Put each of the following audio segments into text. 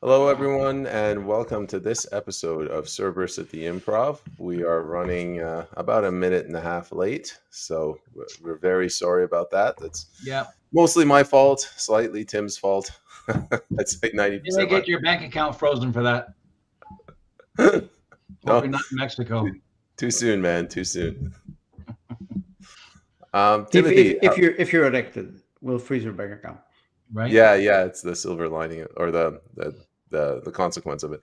Hello, everyone, and welcome to this episode of Cerberus at the Improv. We are running about a minute and a half late, so we're very sorry about that. That's Yeah. mostly my fault, slightly Tim's fault. I'd say You may 90% get your bank account frozen for that. mine. Hope No, you're not in Mexico. too soon, man, too soon. If Timothy, you're elected, we'll freeze your bank account. Right? yeah, it's the silver lining or the consequence of it.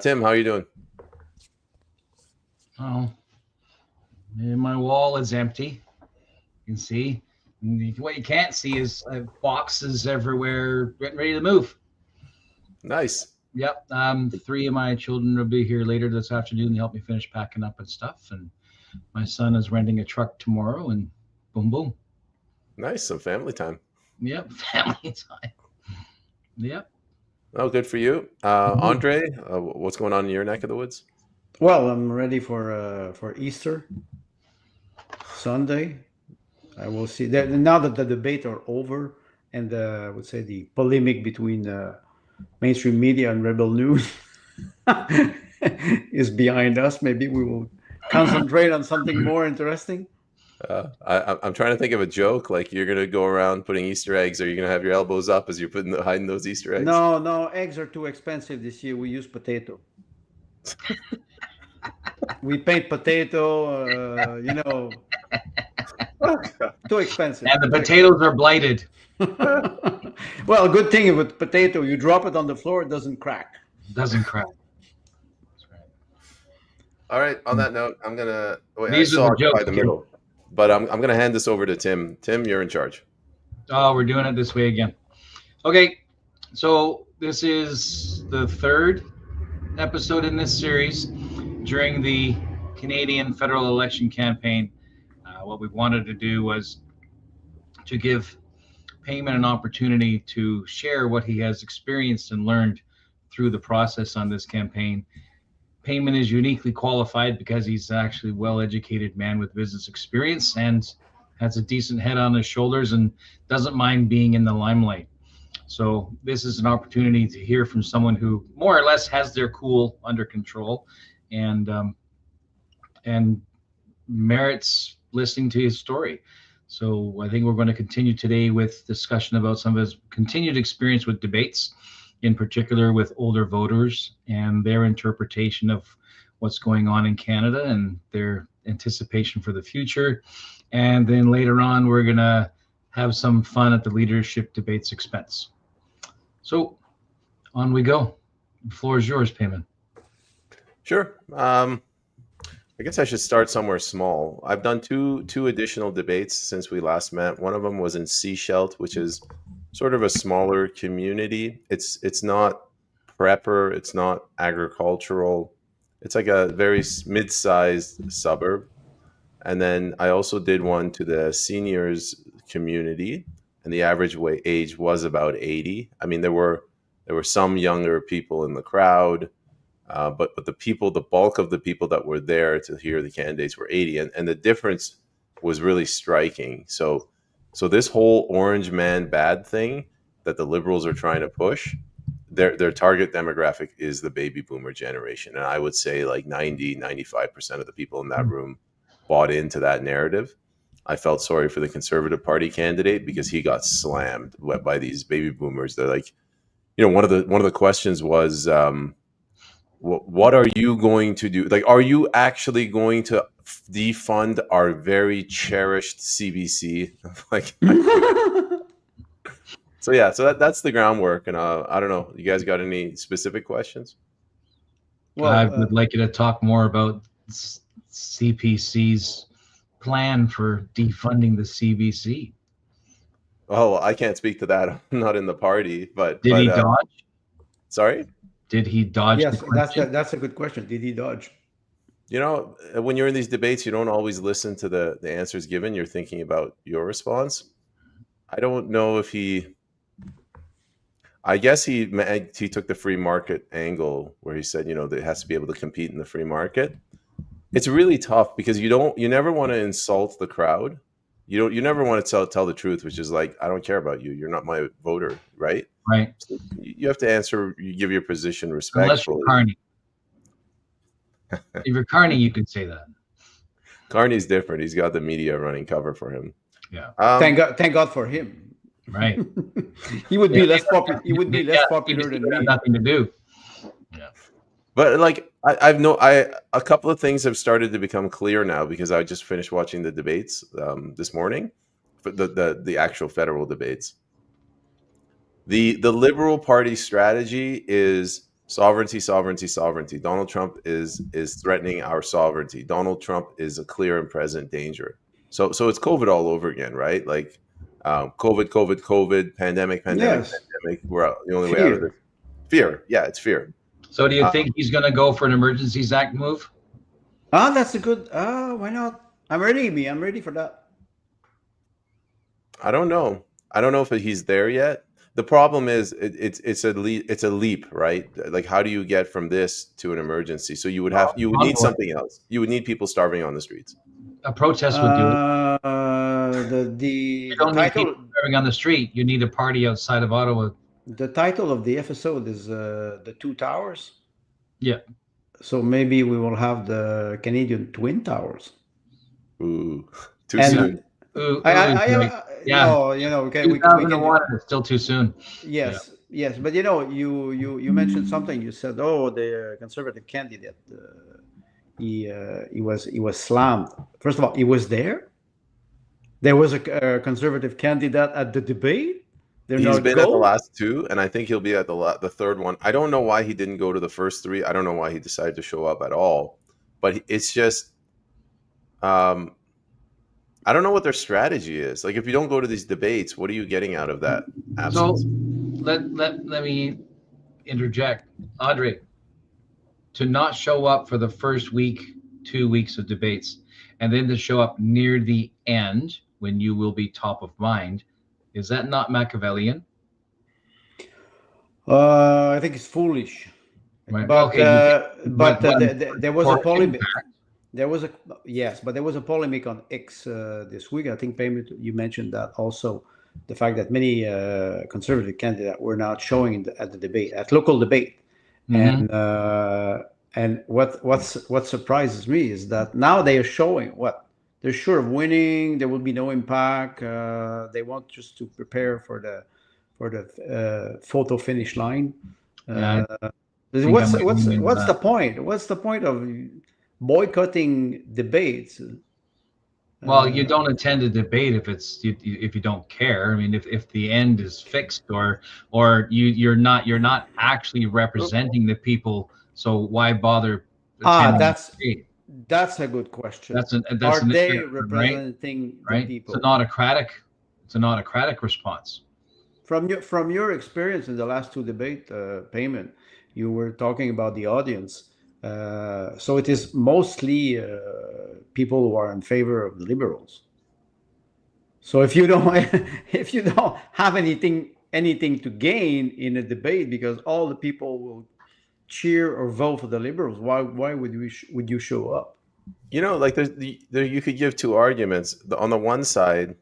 Tim, how are you doing? Oh, and my wall is empty. You can see. What you can't see is boxes everywhere, getting ready to move. Nice. Yep. 3 of my children will be here later this afternoon to help me finish packing up and stuff. And my son is renting a truck tomorrow, and boom, boom. Nice, some family time. Yep. Family time. Yep. Oh, good for you. Andre, what's going on in your neck of the woods? Well, I'm ready for Easter Sunday. I will see that now that the debate are over, and I would say the polemic between mainstream media and Rebel News is behind us. Maybe we will concentrate on something more interesting. I'm trying to think of a joke. Like you're gonna go around putting Easter eggs, or you're gonna have your elbows up as you're hiding those Easter eggs. No, eggs are too expensive this year. We use potato. We paint potato. Too expensive. And the potatoes are blighted. Well, good thing with potato, you drop it on the floor, it doesn't crack. Doesn't crack. That's right. All right. On that note, I'm gonna wait. These I are saw the jokes, by the middle, but I'm gonna hand this over to Tim. Tim, you're in charge. Oh, we're doing it this way again. Okay, so this is the third episode in this series during the Canadian federal election campaign. What we wanted to do was to give Peyman an opportunity to share what he has experienced and learned through the process on this campaign. Peyman is uniquely qualified because he's actually a well-educated man with business experience and has a decent head on his shoulders and doesn't mind being in the limelight. So this is an opportunity to hear from someone who more or less has their cool under control and merits listening to his story. So I think we're going to continue today with discussion about some of his continued experience with debates, in particular with older voters and their interpretation of what's going on in Canada and their anticipation for the future. And then later on, we're going to have some fun at the leadership debates expense. So on we go. The floor is yours, Peyman. Sure. I guess I should start somewhere small. I've done two additional debates since we last met. One of them was in Seashelt, which is sort of a smaller community. It's not prepper, it's not agricultural. It's like a very mid-sized suburb. And then I also did one to the seniors community, and the average age was about 80. I mean, there were some younger people in the crowd. But the bulk of the people that were there to hear the candidates were 80, and the difference was really striking. So this whole orange man bad thing that the liberals are trying to push, their target demographic is the baby boomer generation, and I would say like 95% of the people in that room bought into that narrative. I felt sorry for the Conservative Party candidate because he got slammed by these baby boomers. They're like, one of the questions was, what are you going to do? Like, are you actually going to defund our very cherished CBC? Like, so that's the groundwork. And I don't know, you guys got any specific questions? Well, I would like you to talk more about CPC's plan for defunding the CBC. Oh, I can't speak to that. I'm not in the party, but did he dodge? Sorry? Did he dodge? Yes, that's a good question. Did he dodge? When you're in these debates, you don't always listen to the answers given. You're thinking about your response. I don't know if I guess he took the free market angle where he said, that it has to be able to compete in the free market. It's really tough because you never want to insult the crowd, You never want to tell the truth, which is like, I don't care about you. You're not my voter, right? Right. So you have to answer. You give your position Unless you're respectfully. Carney. If you're Carney, you can say that. Carney's different. He's got the media running cover for him. Yeah. Thank God for him. Right. He would be less popular. He would be less popular than me. Nothing to do. Yeah. But like a couple of things have started to become clear now because I just finished watching the debates this morning, for the actual federal debates. The Liberal Party strategy is sovereignty, sovereignty, sovereignty. Donald Trump is threatening our sovereignty. Donald Trump is a clear and present danger. So it's COVID all over again, right? Like COVID, pandemic. Yes. Pandemic. We're out, the only way out of this. Fear. Yeah, it's fear. So do you think he's going to go for an Emergencies Act move? That's a good. Why not? I'm ready for that. I don't know. I don't know if he's there yet. The problem is it's a leap, right? Like, how do you get from this to an emergency? So you would need something else. You would need people starving on the streets. A protest would do it. You don't need people starving on the street. You need a party outside of Ottawa. The title of the episode is the Two Towers. Yeah. So maybe we will have the Canadian Twin Towers. Ooh, too soon. Yeah. No, okay. 2001 is still too soon. Yes, yes, but you mentioned something. You said, the Conservative candidate, he was slammed. First of all, he was there. There was a Conservative candidate at the debate. He's been at the last two, and I think he'll be at the third one. I don't know why he didn't go to the first three. I don't know why he decided to show up at all. But it's just, I don't know what their strategy is. Like, if you don't go to these debates, what are you getting out of that absence? So let me interject, Audrey. To not show up for the first week, 2 weeks of debates, and then to show up near the end when you will be top of mind. Is that not Machiavellian? I think it's foolish. Right. But Okay. but there was a polemic. There was a polemic on X this week. I think, Peyman, you mentioned that also. The fact that many Conservative candidates were not showing at the debate, at local debate, and what surprises me is that now they are showing what. They're sure of winning. There will be no impact. They want just to prepare for the photo finish line. What's the point? What's the point of boycotting debates? Well, you don't attend a debate if you don't care. I mean, if the end is fixed or you're not actually representing the people, so why bother? That's a good question. Are they representing the people? It's an autocratic response. From your experience in the last two debate, Peyman, you were talking about the audience. So it is mostly people who are in favor of the Liberals. So if you don't have anything to gain in a debate because all the people will cheer or vote for the Liberals, why would you show up? Like you could give two arguments. On the one side,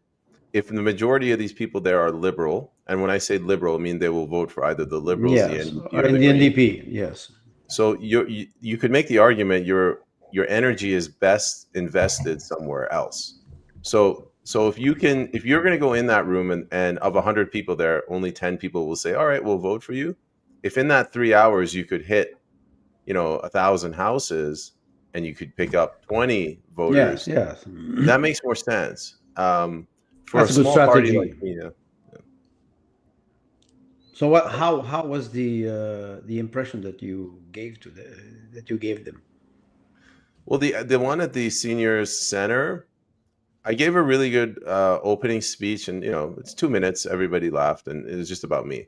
if the majority of these people there are liberal, and when I say liberal, I mean they will vote for either the Liberals, the NDP, or the NDP. Yes. So you could make the argument your energy is best invested somewhere else. So if you're going to go in that room and of 100 people there, only 10 people will say, all right, we'll vote for you. If in that 3 hours you could hit, 1,000 houses and you could pick up 20 voters, yes. That makes more sense. For That's a small strategy. party like me. So how was the impression that you gave them? Well, the one at the seniors center, I gave a really good opening speech, and it's 2 minutes. Everybody laughed, and it was just about me.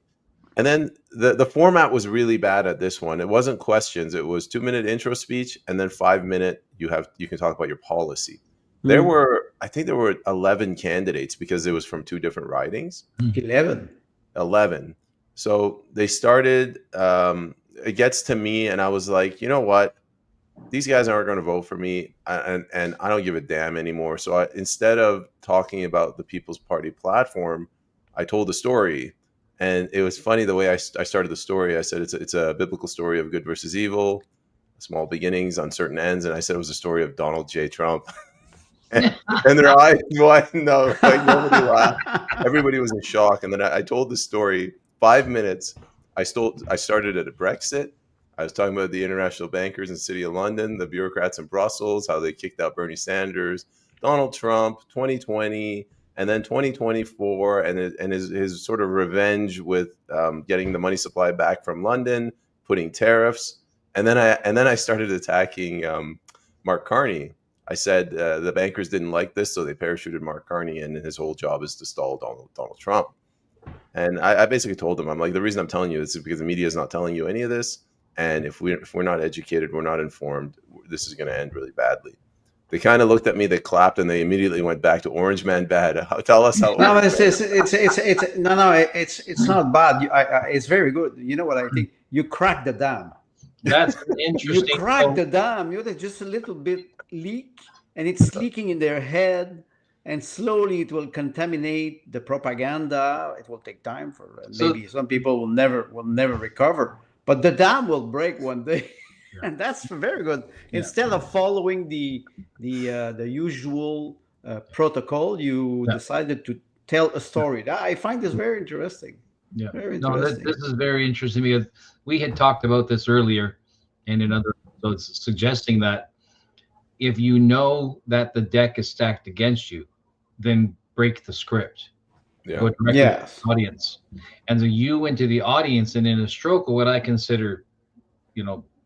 And then the format was really bad at this one. It wasn't questions. It was 2-minute intro speech, and then 5-minute you can talk about your policy. There were 11 candidates because it was from 2 different ridings. 11. So they started. It gets to me, and I was like, you know what? these guys aren't going to vote for me, and I don't give a damn anymore. So instead of talking about the People's Party platform, I told the story. And it was funny the way I started the story. I said it's a biblical story of good versus evil, small beginnings, uncertain ends. And I said it was a story of Donald J. Trump. and, and their eyes, no, like nobody laughed. Everybody was in shock. And then I told the story 5 minutes. I started at a Brexit. I was talking about the international bankers in the City of London, the bureaucrats in Brussels, how they kicked out Bernie Sanders, Donald Trump, 2020, and then 2024, and his sort of revenge with getting the money supply back from London, putting tariffs, and then I started attacking Mark Carney. I said the bankers didn't like this, so they parachuted Mark Carney, and his whole job is to stall Donald Trump. And I basically told them, I'm like, the reason I'm telling you this is because the media is not telling you any of this. And if we're not educated, we're not informed, this is going to end really badly. They kind of looked at me, they clapped, and they immediately went back to Orange Man bad. Tell us how. No, it's not bad. It's very good. You know what I think? You crack the dam. That's interesting. You crack the dam. You know, just a little bit leak, and it's leaking in their head, and slowly it will contaminate the propaganda. It will take time for maybe some people will never recover. But the dam will break one day, and that's very good. Instead of following the usual protocol, you decided to tell a story. I find this very interesting. Yeah, very interesting. No, this is very interesting because we had talked about this earlier, and in other episodes, suggesting that if you know that the deck is stacked against you, then break the script. Yeah. Go directly to the audience. And so you went to the audience, and in a stroke of what I consider,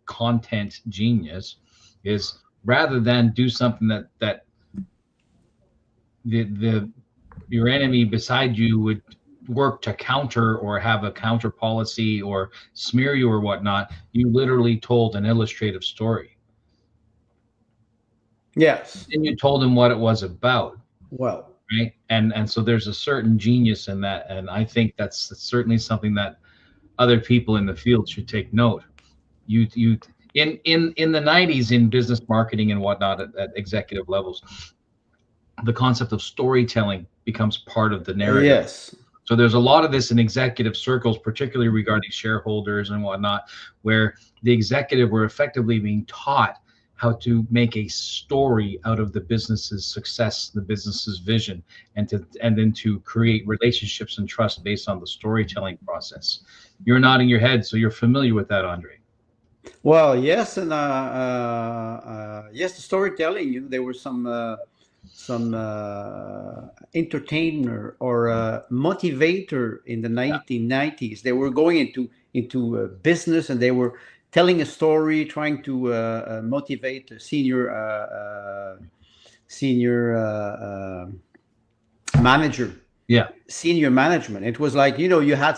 content genius, is rather than do something that your enemy beside you would work to counter or have a counter policy or smear you or whatnot, you literally told an illustrative story. Yes. And you told him what it was about. Well. Right. And so there's a certain genius in that. And I think that's certainly something that other people in the field should take note. You in the 90s in business marketing and whatnot at executive levels, the concept of storytelling becomes part of the narrative. Yes. So there's a lot of this in executive circles, particularly regarding shareholders and whatnot, where the executive were effectively being taught how to make a story out of the business's success, the business's vision, and then to create relationships and trust based on the storytelling process. You're nodding your head, so you're familiar with that, Andre. Well, yes, and yes, the storytelling. There were some entertainer or motivator in the 1990s. They were going into business, and they were telling a story, trying to motivate a senior manager. Yeah, senior management. It was like, you had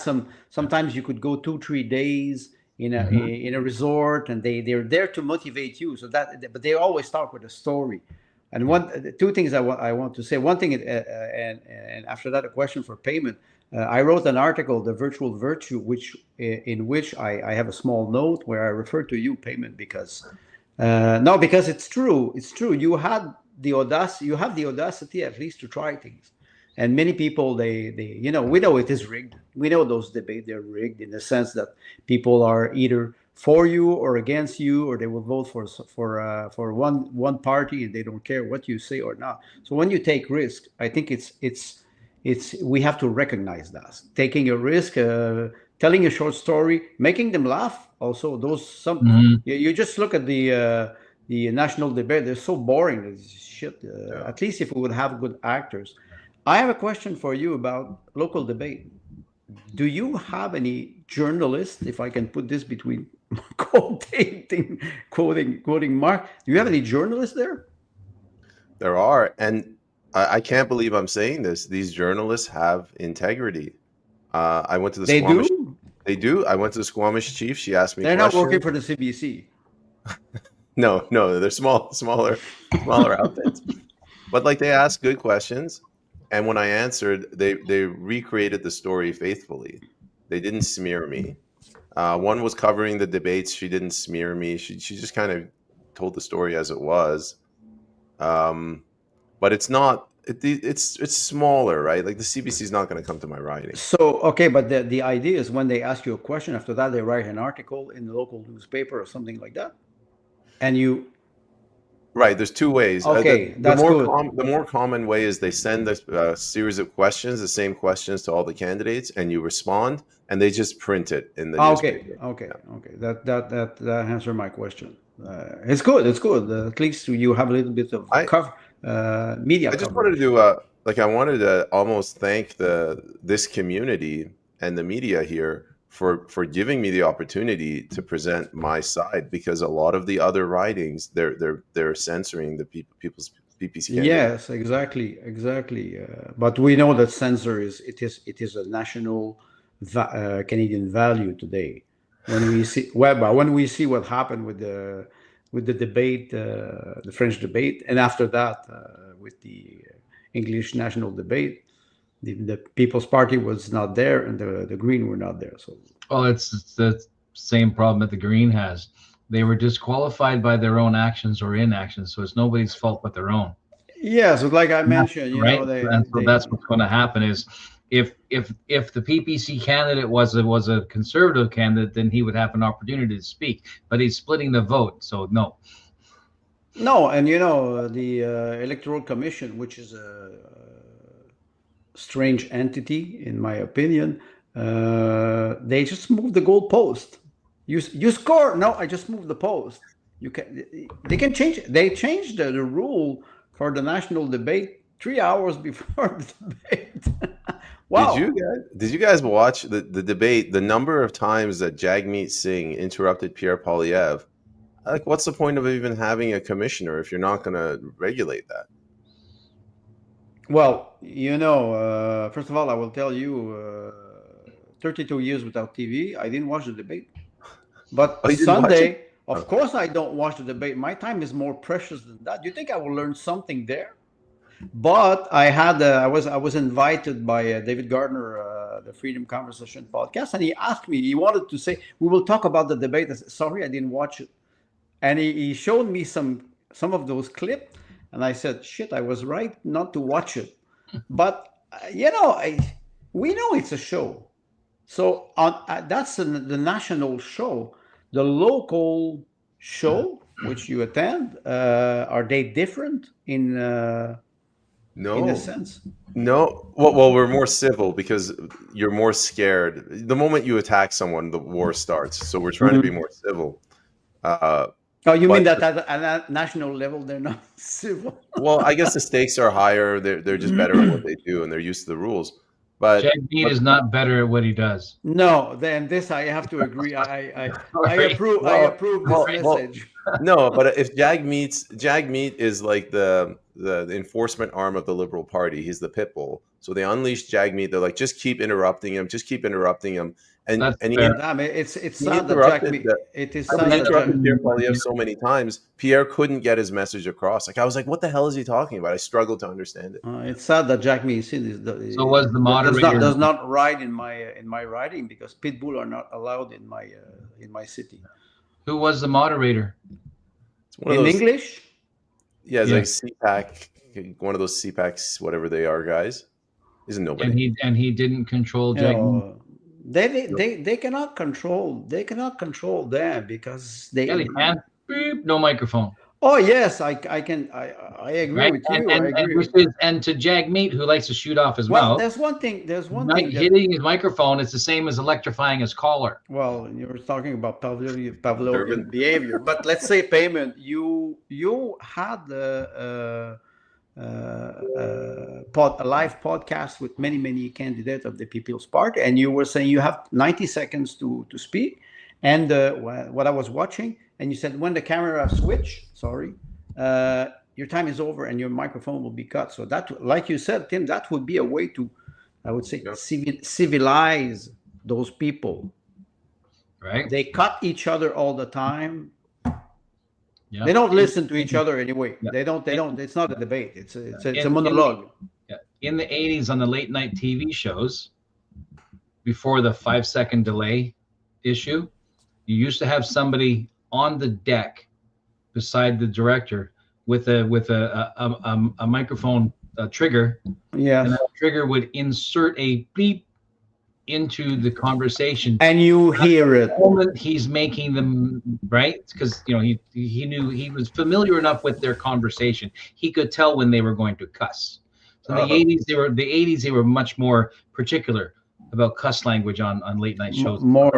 sometimes you could go 2-3 days in a resort, and they're there to motivate you. So but they always start with a story. And two things I want to say. One thing, and after that, a question for Peyman. I wrote an article, The Virtual Virtue, in which I have a small note where I refer to you, Peyman, because it's true. It's true. You have the audacity at least to try things. And many people, we know it is rigged. We know those debates, they're rigged in the sense that people are either for you or against you, or they will vote for one party, and they don't care what you say or not. So when you take risk, I think we have to recognize that taking a risk, telling a short story, making them laugh. Also, you just look at the national debate; they're so boring. It's shit. At least if we would have good actors. I have a question for you about local debate. Do you have any journalists, if I can put this between quoting Mark, do you have any journalists there? There are, and I can't believe I'm saying this. These journalists have integrity. I went to the Squamish. Do? They do. I went to the Squamish chief. She asked me. They're not working for the CBC. No, they're smaller outfits. But they asked good questions, and when I answered, they recreated the story faithfully. They didn't smear me. One was covering the debates. She didn't smear me. She just kind of told the story as it was. But it's not. It's smaller, right? Like the CBC is not going to come to my riding. So, okay, but the idea is when they ask you a question, after that they write an article in the local newspaper or something like that, and you. Right. There's two ways. Okay, that's good. The more common way is they send a series of questions, the same questions to all the candidates, and you respond, and they just print it in the newspaper. Okay. That answered my question. It's good. It's good. At least you have a little bit of media. I just wanted to do I wanted to almost thank this community and the media here for giving me the opportunity to present my side, because a lot of the other ridings they're censoring the people's PPC candidates. Yes, exactly. But we know that censor is a national Canadian value today. When we see what happened with the debate, the French debate, and after that with the English national debate, the People's Party was not there, and the Green were not there. So, well, it's the same problem that the Green has. They were disqualified by their own actions or inactions, so it's nobody's fault but their own. Yeah, so like I mentioned, that's what's going to happen is if the PPC candidate was a conservative candidate, then he would have an opportunity to speak, but he's splitting the vote, so no. No, and the Electoral Commission, which is a strange entity in my opinion, they just moved the goalpost. You score. No, I just moved the post. They can change it. They changed the rule for the national debate 3 hours before the debate. Wow. Did you guys watch the debate? The number of times that Jagmeet Singh interrupted Pierre Poilievre. Like, what's the point of even having a commissioner if you're not going to regulate that? Well, first of all, I will tell you, 32 years without TV, I didn't watch the debate. But Sunday, of course, I don't watch the debate. My time is more precious than that. You think I will learn something there? But I was invited by David Gardner, the Freedom Conversation podcast, and he asked me. He wanted to say we will talk about the debate. I said, sorry, I didn't watch it, and he showed me some of those clips, and I said, shit, I was right not to watch it. But we know it's a show. So that's the national show. The local show which you attend, are they different in a sense? No. Well, we're more civil because you're more scared. The moment you attack someone, the war starts. So we're trying to be more civil. You mean that at a national level, they're not civil? Well, I guess the stakes are higher. They're just better at what they do, and they're used to the rules. But Jagmeet is not better at what he does. No, then this I have to agree. I approve. I approve this message. No, but if Jagmeet is like the enforcement arm of the Liberal Party. He's the pit bull. So they unleash Jagmeet. They're like, just keep interrupting him. And it's sad that Jagmeet. It is sad that interrupted Pierre Poilievre so many times. Pierre couldn't get his message across. Like I was like, what the hell is he talking about? I struggled to understand it. It's sad that Jagmeet so was the moderator does not ride in my riding because pit bull are not allowed in my city. Who was the moderator? In English? Yeah, it's like CPAC, one of those CPACs, whatever they are, guys. Isn't nobody? And he didn't control Jagmeet. They cannot control. They cannot control them because they can. Beep, no microphone. Oh yes, I can. I agree with you. And to Jagmeet, who likes to shoot off his mouth. There's one thing. Hitting his microphone is the same as electrifying his collar. Well, you were talking about Pavlovian behavior, but let's say Peyman. You had a live podcast with many candidates of the People's Party, and you were saying you have 90 seconds to speak. And what I was watching, and you said when the camera switch, your time is over and your microphone will be cut. So that, like you said, Tim, that would be a way to, I would say, civilize those people. Right? They cut each other all the time. Yeah. They don't listen to each other anyway. Yeah. They don't. It's not a debate. It's a monologue. In the 80s on the late night TV shows, before the 5-second delay issue, you used to have somebody on the deck beside the director with a microphone trigger, and Yes. that trigger would insert a beep into the conversation. And you hear it. The moment he's making them, right, because he knew, he was familiar enough with their conversation. He could tell when they were going to cuss. So in the 80s they were much more particular about cuss language on late night shows. More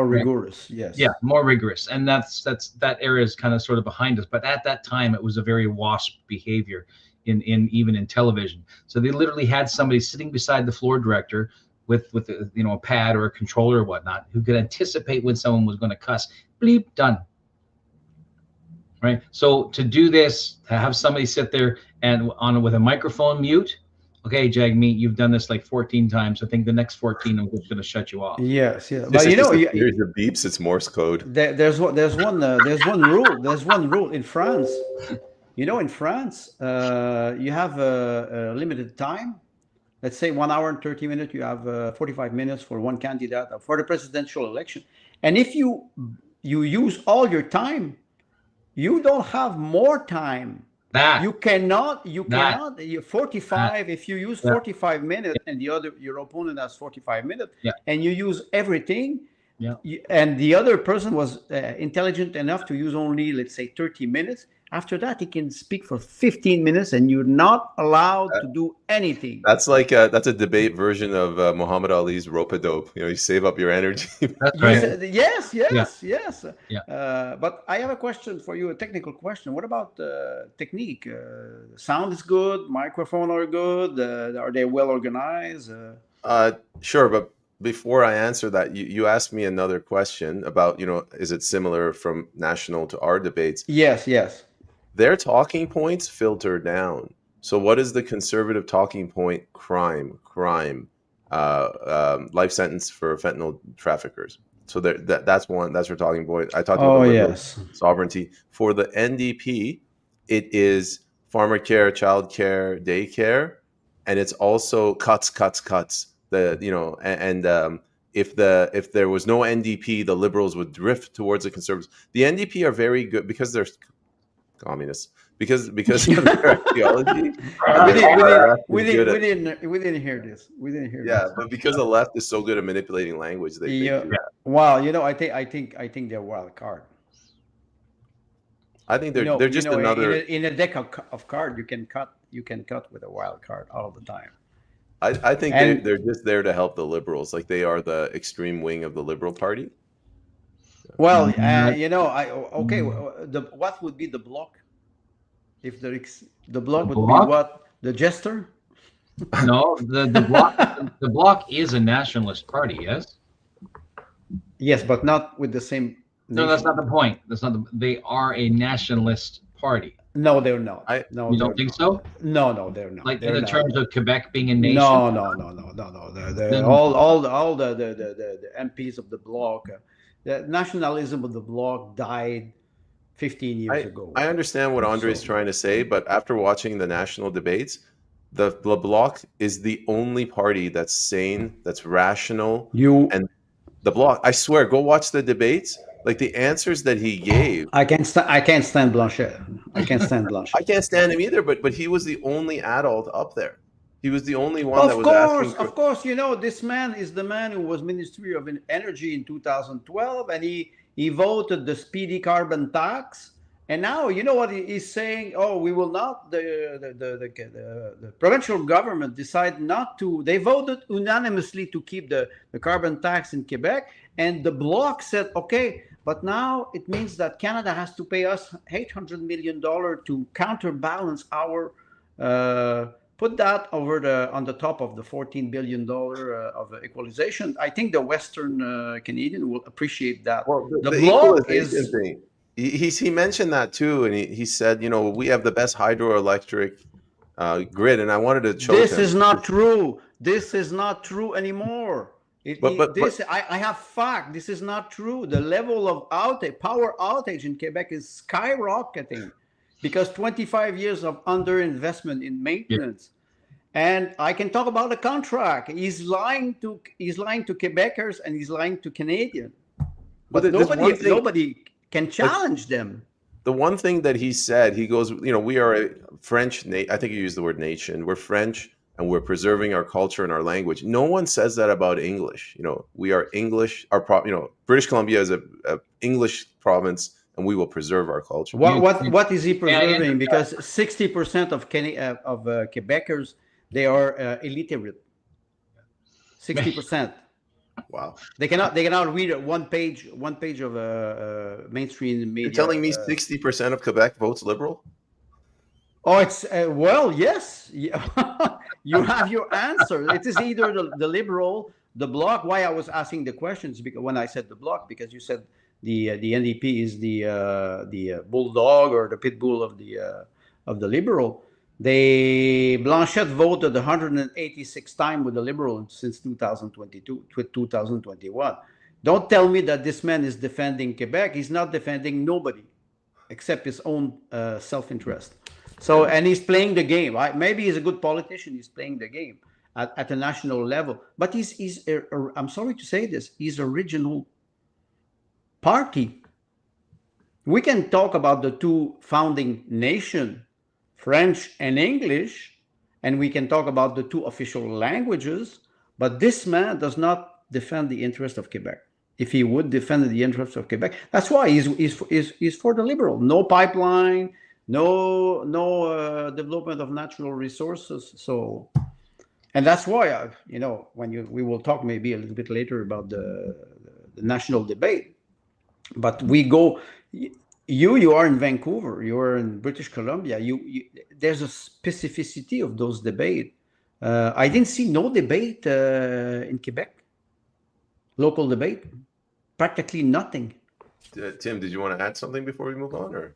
rigorous. Yes. Yeah, more rigorous, and that era is kind of sort of behind us. But at that time, it was a very WASP behavior in even in television. So they literally had somebody sitting beside the floor director with a pad or a controller or whatnot, who could anticipate when someone was going to cuss. Bleep, done. Right. So to do this, to have somebody sit there and with a microphone mute. Okay, Jagmeet, you've done this like 14 times. I think the next 14, I'm just going to shut you off. Yes. Yeah. But But here's the beeps. It's Morse code. there's one rule. There's one rule in France. In France, you have a limited time. Let's say 1 hour and 30 minutes. You have 45 minutes for one candidate for the presidential election. And if you use all your time, you don't have more time. You cannot. You 45. If you use 45 minutes, and your opponent has 45 minutes, and you use everything, and the other person was intelligent enough to use only, let's say, 30 minutes. After that, he can speak for 15 minutes, and you're not allowed to do anything. That's like that's a debate version of Muhammad Ali's rope-a-dope. You save up your energy. That's right. Yes. But I have a question for you, a technical question. What about technique? Sound is good. Microphone are good. Are they well organized? Sure, but before I answer that, you asked me another question about, is it similar from national to our debates? Yes. Their talking points filter down. So what is the conservative talking point? Crime, life sentence for fentanyl traffickers. So that's one. That's your talking point. I talked about sovereignty. For the NDP, it is farmer care, child care, daycare, and it's also cuts. If there was no NDP, the Liberals would drift towards the Conservatives. The NDP are very good because they're communists, because of their ideology. We didn't hear this. But because the left is so good at manipulating language, Well, I think they're wild card. I think they're just another in a deck of cards. You can cut with a wild card all the time. I think they're just there to help the Liberals, like they are the extreme wing of the Liberal Party. Well, what would be the bloc? If the bloc would be what? The jester? No, the bloc is a nationalist party, yes? Yes, but not with the same No, that's not the point. They are a nationalist party. No, they're not. You don't think so? No, they're not. Like in terms of Quebec being a nation? No. All the MPs of the bloc, the nationalism of the bloc died 15 years ago. I understand what Andre is trying to say, but after watching the national debates, the bloc is the only party that's sane, that's rational. And the bloc, I swear, go watch the debates. Like the answers that he gave. I can't stand Blanchet. I can't stand him either, but he was the only adult up there. He was the only one that was asking. Of course, this man is the man who was Ministry of Energy in 2012, and he voted the speedy carbon tax. And now, you know what he's saying? Oh, we will not. The provincial government decided not to. They voted unanimously to keep the carbon tax in Quebec, and the bloc said, okay. But now it means that Canada has to pay us $800 million to counterbalance our, put that on the top of the $14 billion of equalization. I think the Western Canadian will appreciate that. Well, the bloc is thing. He mentioned that too, and he said, we have the best hydroelectric grid, and I wanted to choke him. This is not true. This is not true anymore. I have fact. This is not true. The level of power outage in Quebec is skyrocketing because 25 years of underinvestment in maintenance. And I can talk about a contract. He's lying to Quebecers and he's lying to Canadians. But nobody can challenge them. the one thing that he said, he goes, we are a French, I think you used the word nation. We're French and we're preserving our culture and our language. No one says that about English. We are English. British Columbia is a English province, and we will preserve our culture. What is he preserving? Because 60% of Quebecers, they are illiterate. 60%. Wow. They cannot read one page of mainstream media. You're telling me 60% of Quebec votes Liberal? Oh, it's well, yes. You have your answer. It is either the Liberal, the Bloc. Why I was asking the questions, because when I said the Bloc, because you said the NDP is the bulldog or the pit bull of the Liberal. Blanchette voted 186 times with the Liberal since 2022 to 2021. Don't tell me that this man is defending Quebec. He's not defending nobody except his own self-interest. So, and he's playing the game. Right? Maybe he's a good politician. He's playing the game at a national level. But I'm sorry to say this, he's a regional party. We can talk about the two founding nations, French and English, and we can talk about the two official languages, but this man does not defend the interest of Quebec. If he would defend the interest of Quebec, that's why he's for the Liberal. No pipeline, no development of natural resources. So, and that's why we will talk maybe a little bit later about the national debate. But we go. You are in Vancouver. You are in British Columbia. There's a specificity of those debates. I didn't see no debate in Quebec. Local debate, practically nothing. Tim, did you want to add something before we move on, or?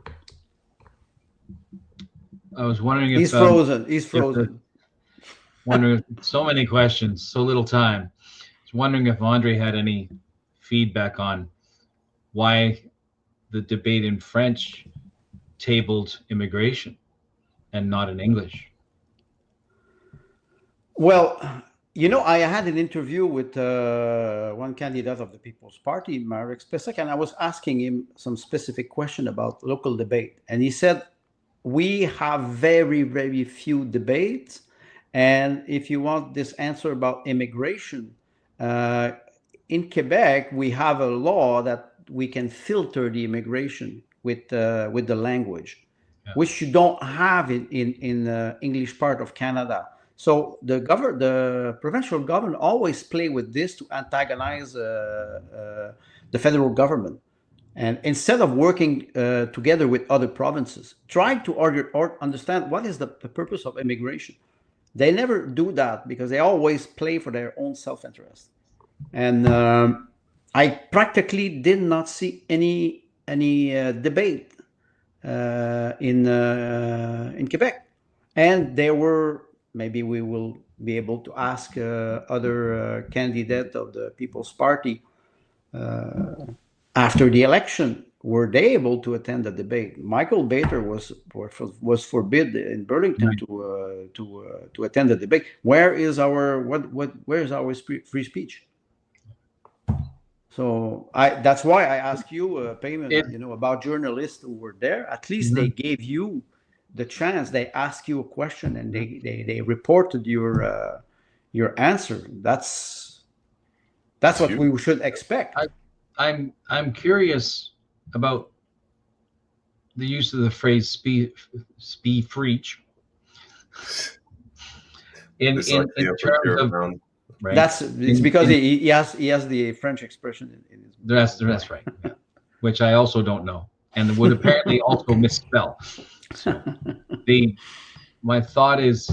I was wondering if he's frozen. He's frozen. Wondering, so many questions, so little time. I was wondering if Andre had any feedback on why the debate in French tabled immigration and not in English. Well, I had an interview with one candidate of the People's Party, Marek Spesek, and I was asking him some specific question about local debate. And he said, we have very, very few debates. And if you want this answer about immigration, in Quebec, we have a law that we can filter the immigration with the language, which you don't have in English part of Canada. So the provincial government always play with this to antagonize the federal government, and instead of working together with other provinces, trying to understand what is the purpose of immigration. They never do that because they always play for their own self-interest. And I practically did not see any debate in Quebec, and there were. Maybe we will be able to ask other candidates of the People's Party after the election. Were they able to attend the debate? Michael Bater was forbid in Burlington to attend the debate. Where is our free speech? So that's why I ask you, Peyman, about journalists who were there. At least they gave you the chance. They ask you a question and they reported your answer. That's what we should expect. I'm curious about the use of the phrase "spee freach" in terms of, right? It's because he has the French expression in his. That's right, which I also don't know, and would apparently also misspell. So my thought is,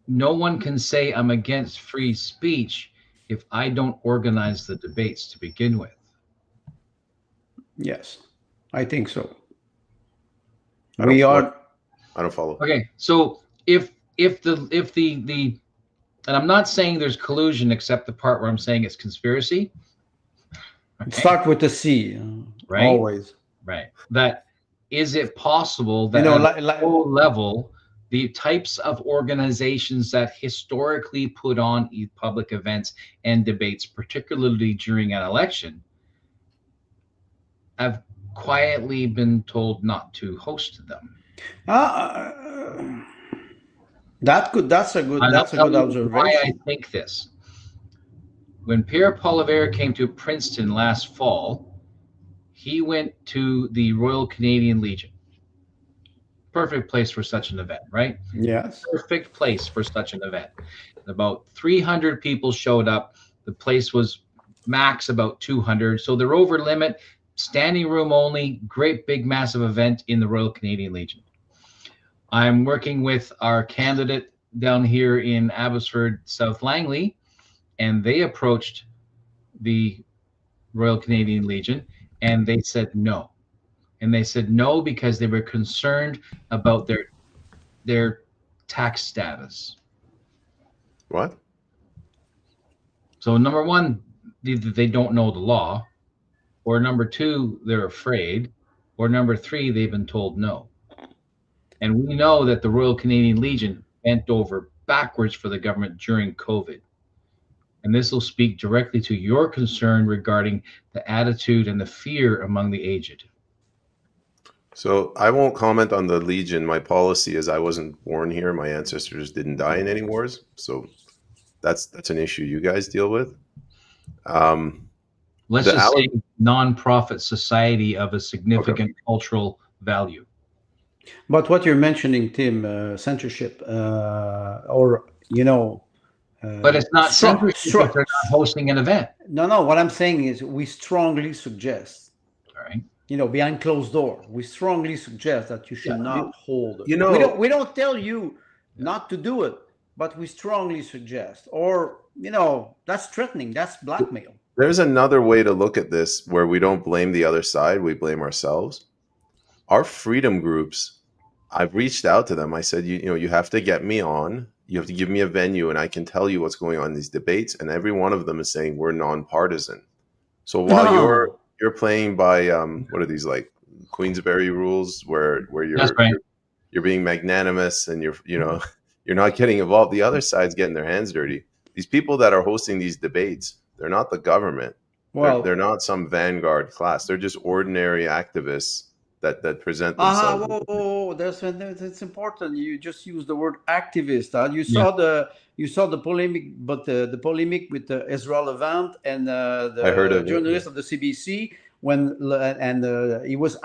no one can say I'm against free speech if I don't organize the debates to begin with. Yes, I think so. I don't follow. Okay, so if the and I'm not saying there's collusion except the part where I'm saying it's conspiracy. Okay. Start with the C, right? Always. Right. That is it possible that at a low level, the types of organizations that historically put on public events and debates, particularly during an election, I've quietly been told not to host them. That's a And I'll good tell you why I observation. think this. When Pierre Poilievre came to Princeton last fall, he went to the Royal Canadian Legion. Perfect place for such an event, right? Yes. Perfect place for such an event. About 300 people showed up. The place was max about 200. So they're over limit, standing room only, great big massive event in the Royal Canadian Legion. I'm working with our candidate down here in Abbotsford, South Langley, and they approached the Royal Canadian Legion and they said no. And they said no because they were concerned about their tax status. What? So number one, either they don't know the law, or number two, they're afraid, or number three, they've been told no. And we know that the Royal Canadian Legion bent over backwards for the government during COVID. And this will speak directly to your concern regarding the attitude and the fear among the aged. So I won't comment on the Legion. My policy is I wasn't born here. My ancestors didn't die in any wars. So that's an issue you guys deal with. Let's The just say alle- non-profit society of a significant cultural value. But what you're mentioning, Tim, censorship, or But it's not censorship if they're not no. hosting an event. What I'm saying is we strongly suggest, All right. behind closed door, we strongly suggest that you should not hold. you know- we don't tell you not to do it, but we strongly suggest, or that's threatening, that's blackmail. There's another way to look at this where we don't blame the other side, we blame ourselves. Our freedom groups, I've reached out to them. I said, you have to get me on. You have to give me a venue and I can tell you what's going on in these debates. And every one of them is saying we're nonpartisan. So while you're playing by what are these, like Queensberry rules where you're being magnanimous and you're not getting involved, the other side's getting their hands dirty. These people that are hosting these debates, they're not the government. Well, they're not some vanguard class. They're just ordinary activists that present themselves. that's important. You just used the word activist. You saw the polemic, but the polemic with Ezra Levant and I heard the of journalist of the CBC he was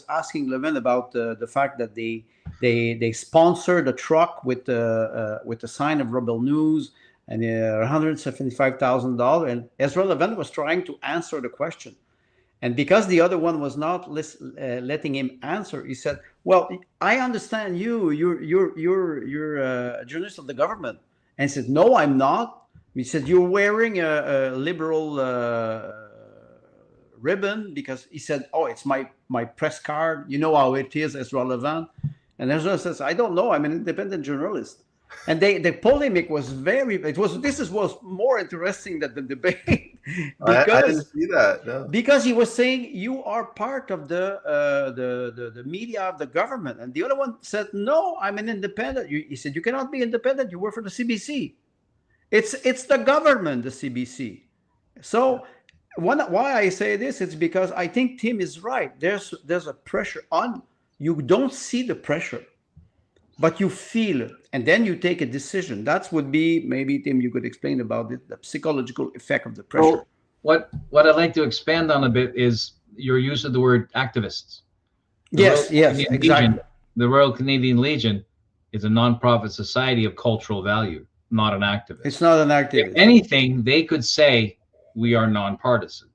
asking Levant about the fact that they sponsored a truck with the sign of Rebel News and $175,000, and Ezra Levant was trying to answer the question. And because the other one was not letting him answer, he said, "Well, I understand you're a journalist of the government." And he said, "No, I'm not." He said, "You're wearing a liberal ribbon," because he said, "Oh, it's my press card. You know how it is as relevant." And Ezra says, "I don't know. I'm an independent journalist." And the polemic was this was more interesting than the debate I didn't see that. No. because he was saying you are part of the media of the government, and the other one said, "No, I'm an independent." He said, "You cannot be independent. You work for the CBC. It's the government, the CBC." So why I say this, it's because I think Tim is right. There's a pressure on you. Don't see the pressure, but you feel it, and then you take a decision. That would be, maybe, Tim, you could explain about it, the psychological effect of the pressure. Well, what I'd like to expand on a bit is your use of the word activists. Yes, exactly. The Royal Canadian Legion is a non-profit society of cultural value, not an activist. It's not an activist. If anything, they could say we are nonpartisan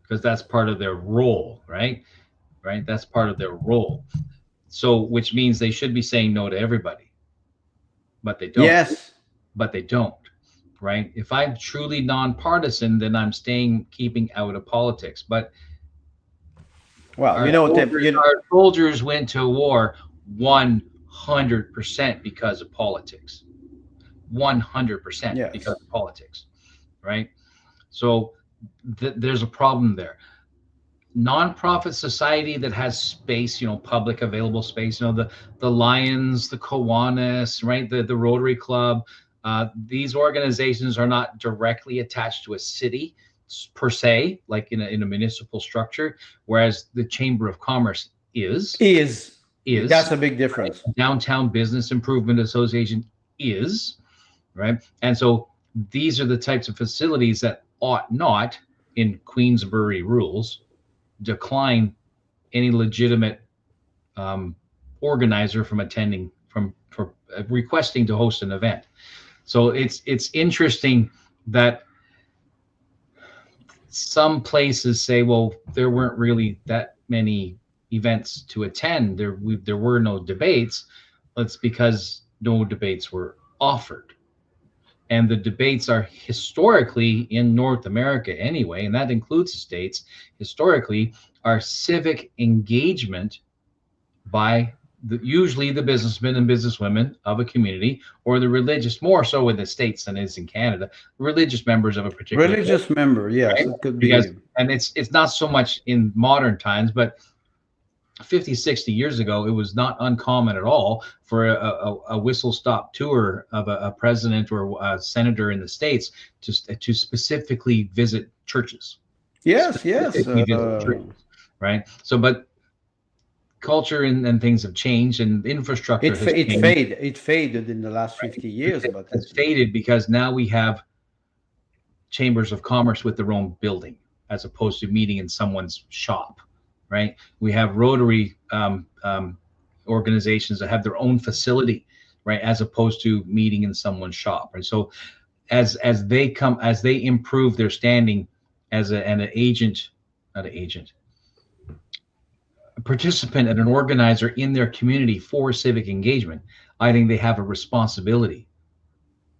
because that's part of their role, right? Right? That's part of their role. So, which means they should be saying no to everybody, but they don't. Yes, but they don't, right? If I'm truly nonpartisan, then I'm keeping out of politics. But well, our soldiers went to war 100% because of politics. 100% because of politics, right? So there's a problem there. Nonprofit society that has space, public available space, the Lions, the Kiwanis, right? The Rotary Club. These organizations are not directly attached to a city. per se, like in a municipal structure, whereas the Chamber of Commerce is That's a big difference. right? Downtown Business Improvement Association is, right? And so these are the types of facilities that ought not, in Queensbury rules, decline any legitimate organizer from attending, for requesting to host an event. So it's interesting that some places say, well, there weren't really that many events to attend. There were no debates. That's because no debates were offered. And the debates are historically in North America anyway, and that includes the States, historically are civic engagement by usually the businessmen and businesswomen of a community, or the religious, more so in the States than it is in Canada, religious members of a particular Religious member, yes, right? it could Because, be. and it's not so much in modern times, but 50, 60 years ago, it was not uncommon at all for a whistle-stop tour of a president or a senator in the States to specifically visit churches. Yes, Specifically visit churches, right? So, but culture and things have changed, and infrastructure has changed. It faded in the last 50 years, but It's faded because now we have chambers of commerce with their own building, as opposed to meeting in someone's shop, right? We have Rotary organizations that have their own facility, right, as opposed to meeting in someone's shop. And so, as they improve their standing as a participant and an organizer in their community for civic engagement, I think they have a responsibility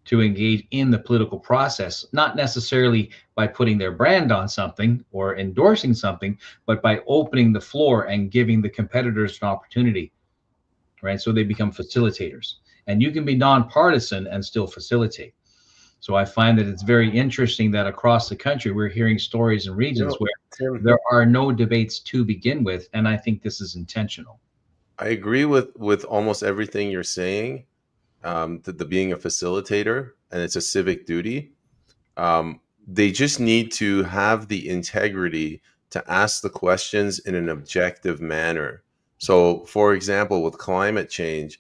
to engage in the political process, not necessarily by putting their brand on something or endorsing something, but by opening the floor and giving the competitors an opportunity, right? So they become facilitators. And you can be nonpartisan and still facilitate. So I find that it's very interesting that across the country, we're hearing stories in regions where there are no debates to begin with. And I think this is intentional. I agree with almost everything you're saying. The being a facilitator, and it's a civic duty. They just need to have the integrity to ask the questions in an objective manner. So, for example, with climate change,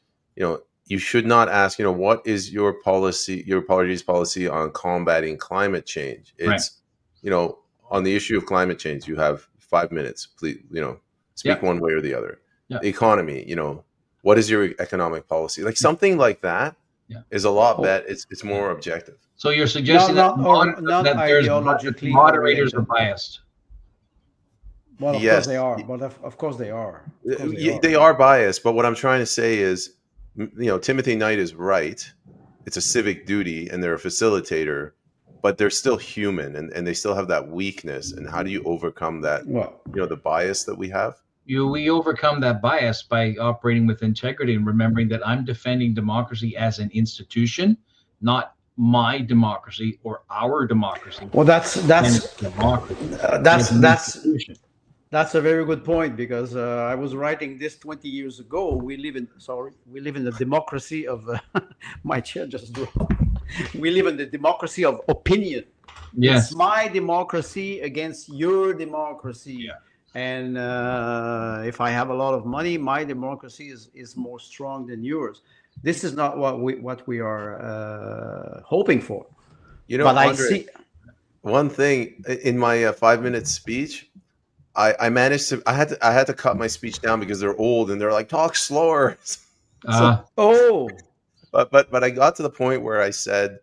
you should not ask, what is your party's policy on combating climate change? It's, right. On the issue of climate change, you have 5 minutes. Please, speak one way or the other. The economy, what is your economic policy? Like something like that is a lot better. It's more objective. So you're suggesting that moderators are biased. Well, of course they are. But of course they are. They are biased. But what I'm trying to say is, Timothy Knight is right. It's a civic duty, and they're a facilitator, but they're still human, and they still have that weakness. And how do you overcome that? Well, the bias that we have. We overcome that bias by operating with integrity and remembering that I'm defending democracy as an institution, not my democracy or our democracy. Well, that's a very good point, because I was writing this 20 years ago. We live in the democracy of my chair just dropped. We live in the democracy of opinion. Yes, it's my democracy against your democracy. Yeah. And if I have a lot of money, my democracy is more strong than yours. This is not what we are hoping for. But Andre, I see one thing in my 5-minute speech. I managed to. I had to cut my speech down because they're old and they're like, talk slower. But I got to the point where I said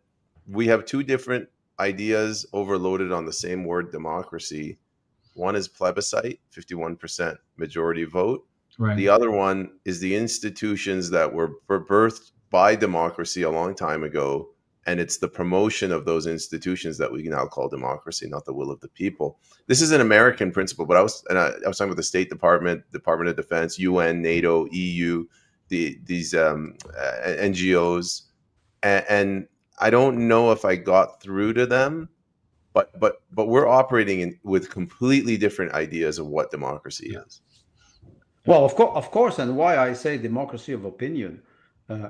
we have two different ideas overloaded on the same word, democracy. One is plebiscite, 51% majority vote. Right. The other one is the institutions that were birthed by democracy a long time ago, and it's the promotion of those institutions that we now call democracy, not the will of the people. This is an American principle, but I was talking about the State Department, Department of Defense, UN, NATO, EU, these NGOs, and I don't know if I got through to them. But we're operating with completely different ideas of what democracy is. Well, of course, and why I say democracy of opinion,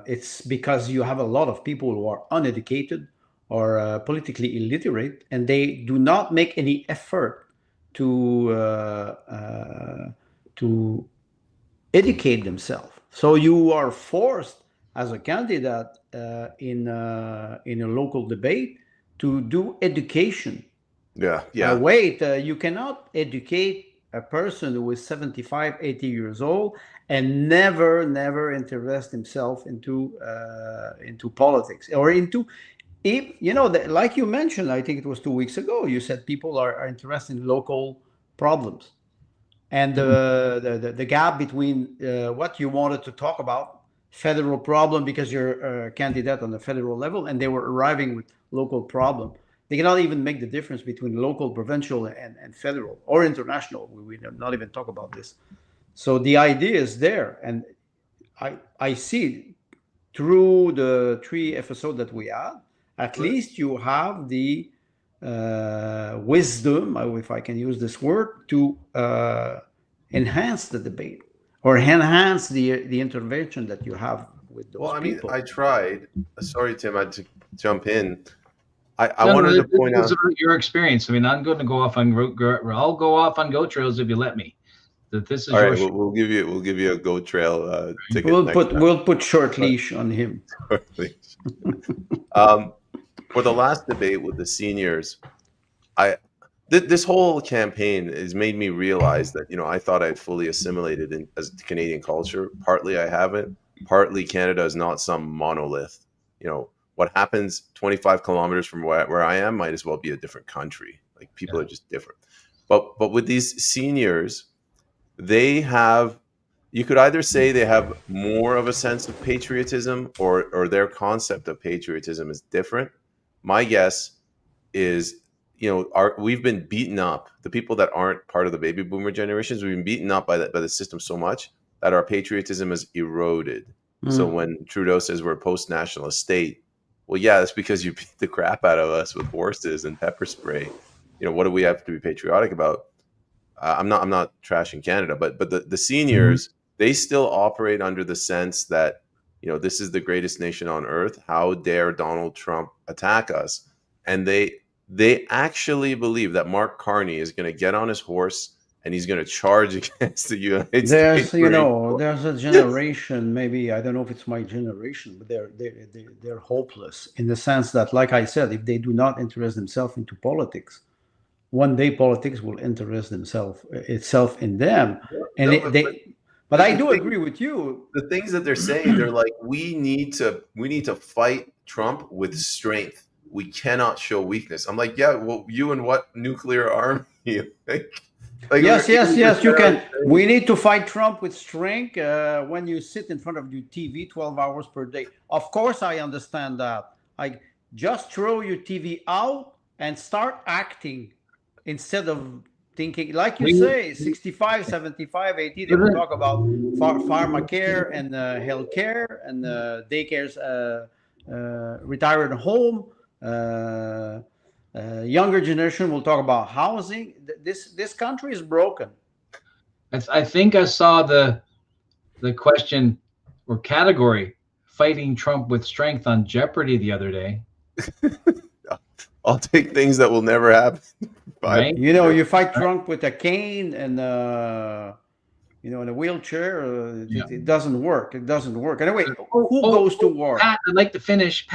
it's because you have a lot of people who are uneducated, are politically illiterate, and they do not make any effort to educate themselves. So you are forced as a candidate in a local debate to do education. Yeah. Wait, you cannot educate a person who is 75, 80 years old and never interest himself into politics or into, if like you mentioned, I think it was 2 weeks ago, you said people are interested in local problems, and the gap between what you wanted to talk about, federal problem, because you're a candidate on the federal level, and they were arriving with local problem. They cannot even make the difference between local, provincial, and federal or international. We not even talk about this. So the idea is there, and I see through the 3 episodes that we had, at least you have the wisdom, if I can use this word, to enhance the debate or enhance the intervention that you have with those people. I tried. Sorry, Tim, I had to jump in. I wanted to point out your experience. I mean, I'm going to go off on I'll go off on goat trails if you let me. That this is all your right. We'll give you a goat trail ticket. We'll put short leash on him. For the last debate with the seniors, this whole campaign has made me realize that I thought I'd fully assimilated as Canadian culture. Partly I haven't. Partly Canada is not some monolith. What happens 25 kilometers from where I am might as well be a different country. Like, people are just different. But with these seniors, they have, you could either say they have more of a sense of patriotism, or their concept of patriotism is different. My guess is, we've been beaten up. The people that aren't part of the baby boomer generations, we've been beaten up by the system so much that our patriotism has eroded. So when Trudeau says we're a post-nationalist state, well, yeah, that's because you beat the crap out of us with horses and pepper spray. What do we have to be patriotic about? I'm not trashing Canada, but the seniors, they still operate under the sense that, this is the greatest nation on earth. How dare Donald Trump attack us? And they actually believe that Mark Carney is going to get on his horse and he's going to charge against the United States. There's a generation, maybe, I don't know if it's my generation, but they're hopeless in the sense that, like I said, if they do not interest themselves into politics, one day politics will interest itself in them. And but I do agree with you. The things that they're saying, they're like, we need to fight Trump with strength. We cannot show weakness. I'm like, yeah, well, you and what nuclear army? Yes, you can. We need to fight Trump with strength when you sit in front of your TV 12 hours per day. Of course, I understand that. Just throw your TV out and start acting instead of thinking, like you say, 65, 75, 80, they will talk about pharmacare and healthcare and daycares, retired home. Younger generation will talk about housing. This country is broken. I think I saw the question or category, fighting Trump with strength, on Jeopardy the other day. I'll take things that will never happen. Right? You fight Trump with a cane and in a wheelchair. It doesn't work. It doesn't work. Anyway, who goes to war? Pat, I'd like to finish.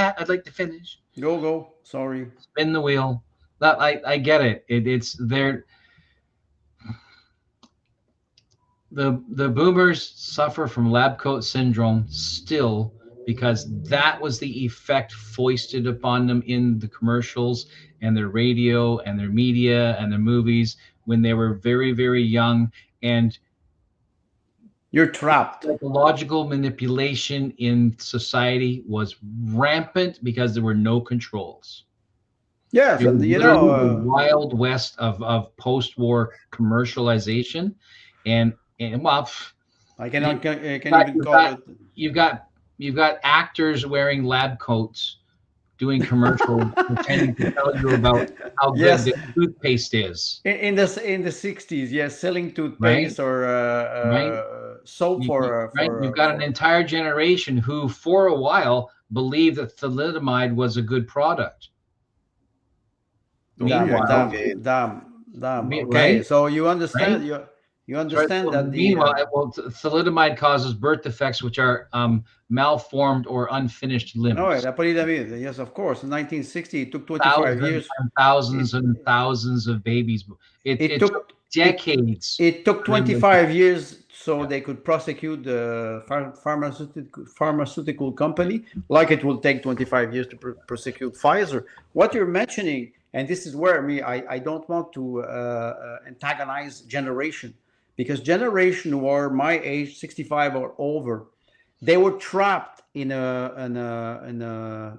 Go. Sorry. Spin the wheel. That I get it. It's there. The boomers suffer from lab coat syndrome still, because that was the effect foisted upon them in the commercials and their radio and their media and their movies when they were very, very young. And you're trapped. Psychological manipulation in society was rampant because there were no controls. Yes, the wild west of post-war commercialization, and well, I can even call it. You've got actors wearing lab coats doing commercials pretending to tell you about how good the toothpaste is. In the 60s, yes, selling toothpaste, right? Or soap for You've got an entire generation who, for a while, believed that thalidomide was a good product. Meanwhile, Damn. Okay, right? so you understand Right? you So, understand that the meanwhile, thalidomide causes birth defects, which are malformed or unfinished all right, limbs. apolidamide, yes, of course. In 1960, it took 25 Thousands years. and thousands It and thousands of babies. it It took took it decades it took for them to. 25 years so Yeah. they could prosecute the pharmaceutical company, like it will take 25 years to prosecute Pfizer. What you're mentioning, and this is where I don't want to antagonize generation, because generation who are my age, 65 or over, they were trapped in a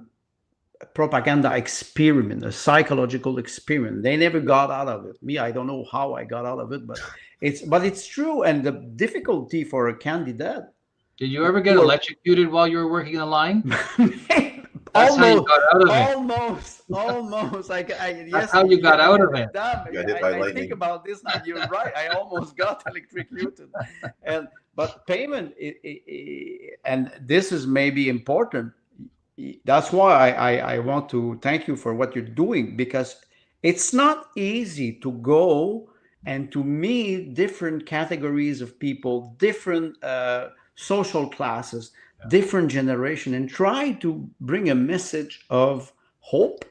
propaganda experiment, a psychological experiment. They never got out of it. Me, I don't know how I got out of it, but it's true. And the difficulty for a candidate Did you ever get who are electrocuted while you were working in the line? That's how you almost, got out of it. almost. That's Yes, how you got out of it. damn, Got hit by I think lightning. about this now. You're right. I almost got electrocuted, but payment, and this is maybe important. That's why I want to thank you for what you're doing, because it's not easy to go and to meet different categories of people, different social classes, different generation, and try to bring a message of hope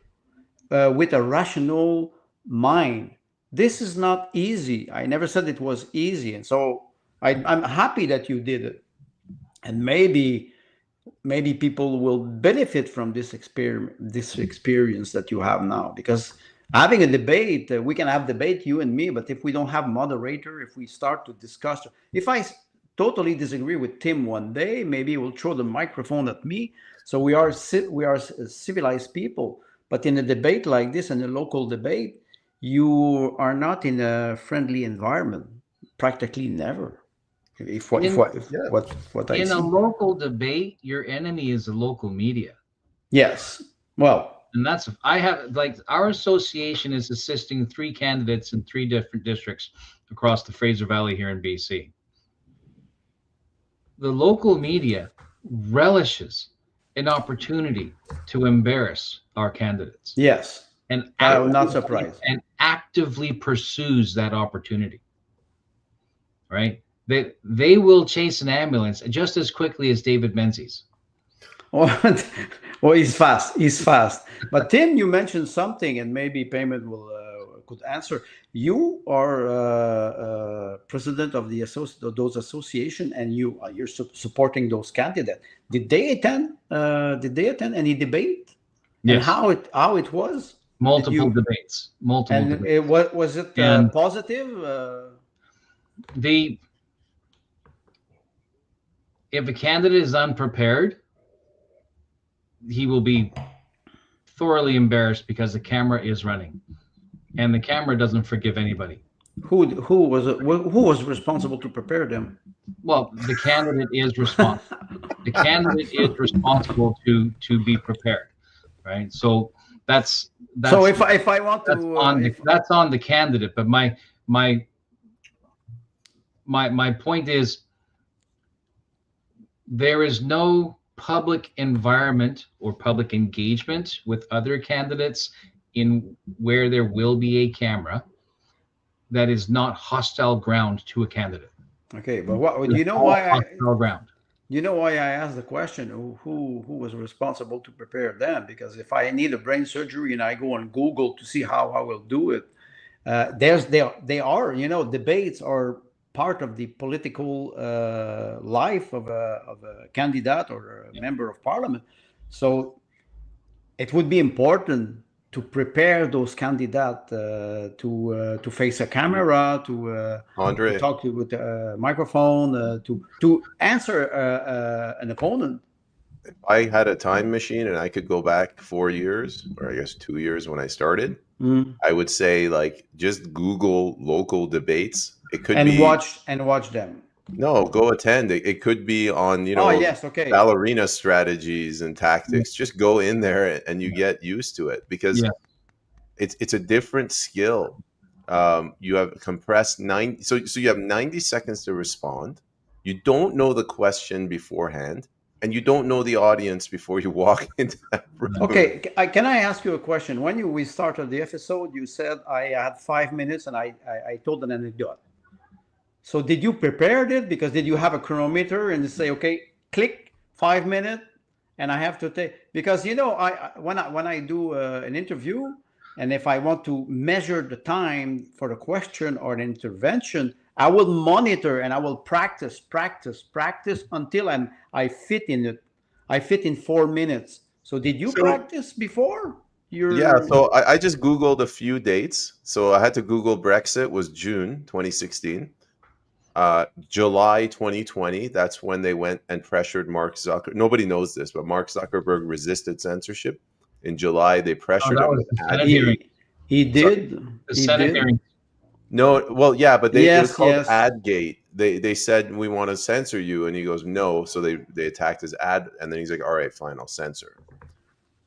with a rational mind. This is not easy. I never said it was easy, and so I'm happy that you did it, and maybe people will benefit from this experience that you have now, because having a debate, we can have debate, you and me, but if we don't have moderator, if we start to discuss, if I totally disagree with Tim one day, maybe he will throw the microphone at me. So we are civilized people, but in a debate like this, in a local debate, you are not in a friendly environment, practically never. If what if In what if Yeah. what I in a see. local debate, your enemy is the local media. Yes. Well, And that's I have like our association is assisting 3 candidates in 3 different districts across the Fraser Valley here in BC. The local media relishes an opportunity to embarrass our candidates yes. and I'm not surprised. actively pursues that opportunity. Right? They will chase an ambulance just as quickly as David Menzies. Well, he's fast. He's fast. But Tim, you mentioned something, and maybe Payment will could answer. You are president of those association, and you're supporting those candidates. Did they attend? Did they attend any debate? And Yes. how it was? Multiple debates. And Debates. What was it? And Positive? If a candidate is unprepared, he will be thoroughly embarrassed because the camera is running, and the camera doesn't forgive anybody. Who was responsible to prepare them? Well, the candidate is responsible. The candidate is responsible to be prepared, right? So that's So if I want to that's on the candidate. But my point is, there is no public environment or public engagement with other candidates in where there will be a camera that is not hostile ground to a candidate. Okay, but what It's you know all why hostile ground. you know why I asked the question? Who was responsible to prepare them? Because if I need a brain surgery and I go on Google to see how I will do it, they are debates are part of the political life of a candidate or a member of parliament. So it would be important to prepare those candidates to face a camera, to Andre, talk with a microphone, to answer an opponent. if I had a time machine and I could go back 4 years, or I guess 2 years when I started, I would say like just Google local debates. It could and be watch them. no, go attend. It could be on Oh yes, okay. ballerina strategies and tactics. Just go in there and you get used to it, because Yeah. it's a different skill. You have compressed 90, so you have 90 seconds to respond. You don't know the question beforehand. and you don't know the audience before you walk into that room. Okay, can I ask you a question? When we started the episode, you said I had 5 minutes and I told an anecdote. So did you prepare it? Because did you have a chronometer and say, okay, click 5 minutes, and I have to take, because when I do an interview, and if I want to measure the time for a question or an intervention, I will monitor and I will practice until I fit in it. I fit in 4 minutes. So did you practice before? Yeah, so I just Googled a few dates. So I had to Google Brexit was June 2016. July 2020, that's when they went and pressured Mark Zuckerberg. Nobody knows this, but Mark Zuckerberg resisted censorship. In July, they pressured him. He did. The Senate hearing. No, well, yeah, but it was called yes. Adgate. They said, we want to censor you, and he goes, no. So they attacked his ad, and then he's like, all right, fine, I'll censor.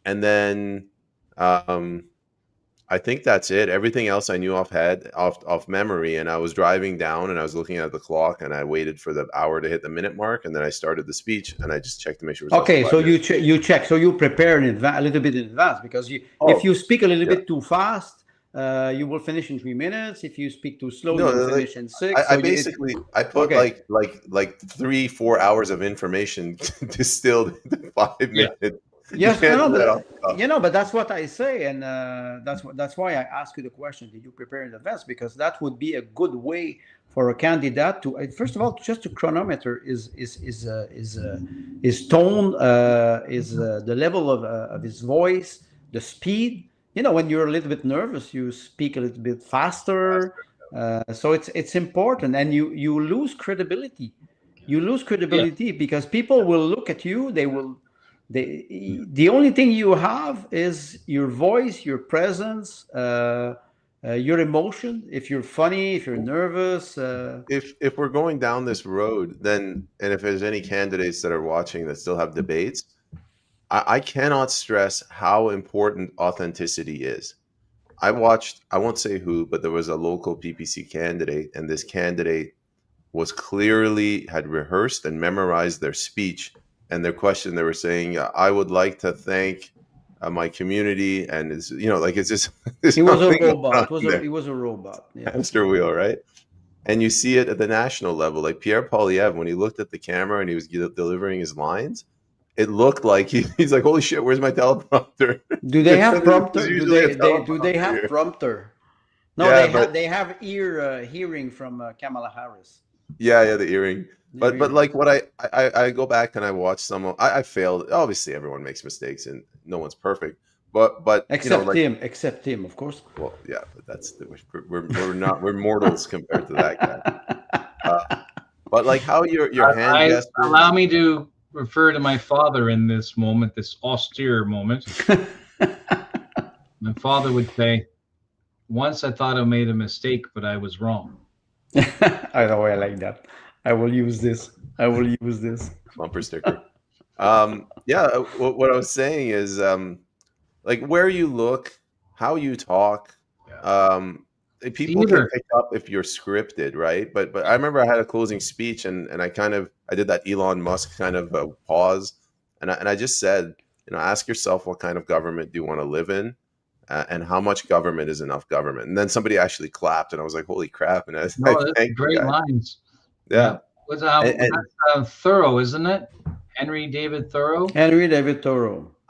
And then I think that's it. Everything else I knew off memory, and I was driving down and I was looking at the clock and I waited for the hour to hit the minute mark, and then I started the speech and I just checked to make sure it was okay. So you check. So you prepare a little bit in advance, because if you speak a little bit too fast, you will finish in 3 minutes. If you speak too slow, you will finish in 6. I put like 3-4 hours of information distilled into 5 minutes. Yes, but that's what I say, and that's why I ask you the question: did you prepare in advance? Because that would be a good way for a candidate to, first of all, just to chronometer his tone, the level of his voice, the speed. When you're a little bit nervous, you speak a little bit faster. So it's important, and you lose credibility. You lose credibility because people will look at you. The only thing you have is your voice, your presence, your emotion. If you're funny, if you're nervous. If we're going down this road, then, and if there's any candidates that are watching that still have debates, I cannot stress how important authenticity is. I won't say who, but there was a local PPC candidate, and this candidate was clearly had rehearsed and memorized their speech. And their question, they were saying, I would like to thank my community. And it's, it's just. He was a robot. He was a robot. Yeah. Hamster wheel, right? And you see it at the national level. Like Pierre Poilievre, when he looked at the camera and he was delivering his lines, it looked like he's like, holy shit, where's my teleprompter? Do they have prompter? Do they have prompter? No, they have hearing from Kamala Harris. Yeah, the earring. But like what I go back and I watch some of, I failed. Obviously, everyone makes mistakes and no one's perfect. But except him, of course. Well, yeah, but we're mortals compared to that guy. But like how your hand gestures. Allow me to refer to my father in this moment, this austere moment. My father would say, "Once I thought I made a mistake, but I was wrong." I know, I like that. I will use this. Bumper sticker. What I was saying is, like where you look, how you talk. People can pick up if you're scripted, right? But I remember I had a closing speech and I did that Elon Musk kind of pause, and I just said, ask yourself what kind of government do you want to live in, and how much government is enough government. And then somebody actually clapped, and I was like, holy crap! And that's great lines. Yeah. That's Thoreau, isn't it? Henry David Thoreau.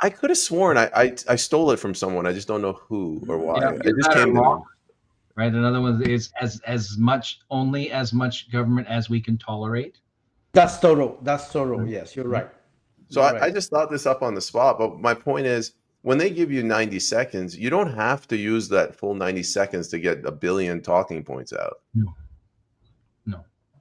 I could have sworn I stole it from someone. I just don't know who or why. Yeah, it just came to me. Right. Another one is as much government as we can tolerate. That's Thoreau. Yes, you're right. So I just thought this up on the spot. But my point is, when they give you 90 seconds, you don't have to use that full 90 seconds to get 1 billion talking points out.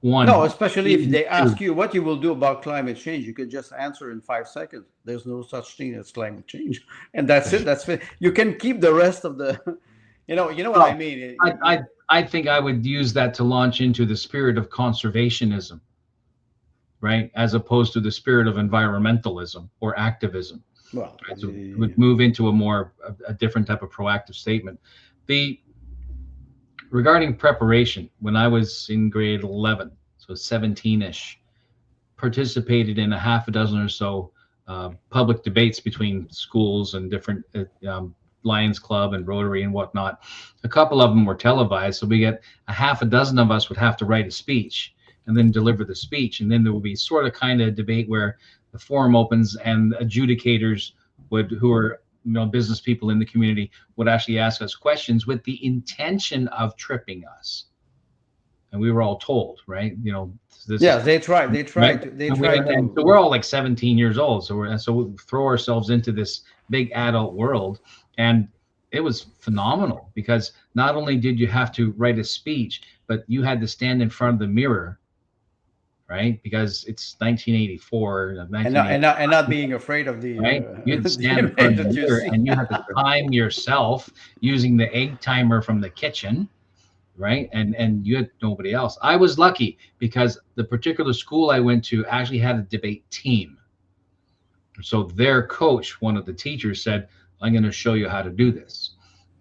No, especially if they ask you what you will do about climate change, you could just answer in 5 seconds. There's no such thing as climate change, and that's it. That's it. You can keep the rest of the, you know what I mean. I think I would use that to launch into the spirit of conservationism, right, as opposed to the spirit of environmentalism or activism. Well, right? So it would move into a different type of proactive statement. Regarding preparation, when I was in grade 11, so 17-ish, participated in a half a dozen or so public debates between schools and different Lions Club and Rotary and whatnot. A couple of them were televised, so we get a half a dozen of us would have to write a speech and then deliver the speech, and then there would be sort of kind of debate where the forum opens and adjudicators who are business people in the community would actually ask us questions with the intention of tripping us, and we were all told, right? They try. Right? And so we're all like 17 years old, so we throw ourselves into this big adult world, and it was phenomenal because not only did you have to write a speech, but you had to stand in front of the mirror, right? Because it's 1984, and not being afraid of the right. You'd stand in front of the mirror and you have to time yourself using the egg timer from the kitchen, right? And you had nobody else. I was lucky because the particular school I went to actually had a debate team. So their coach, one of the teachers, said, "I'm going to show you how to do this,"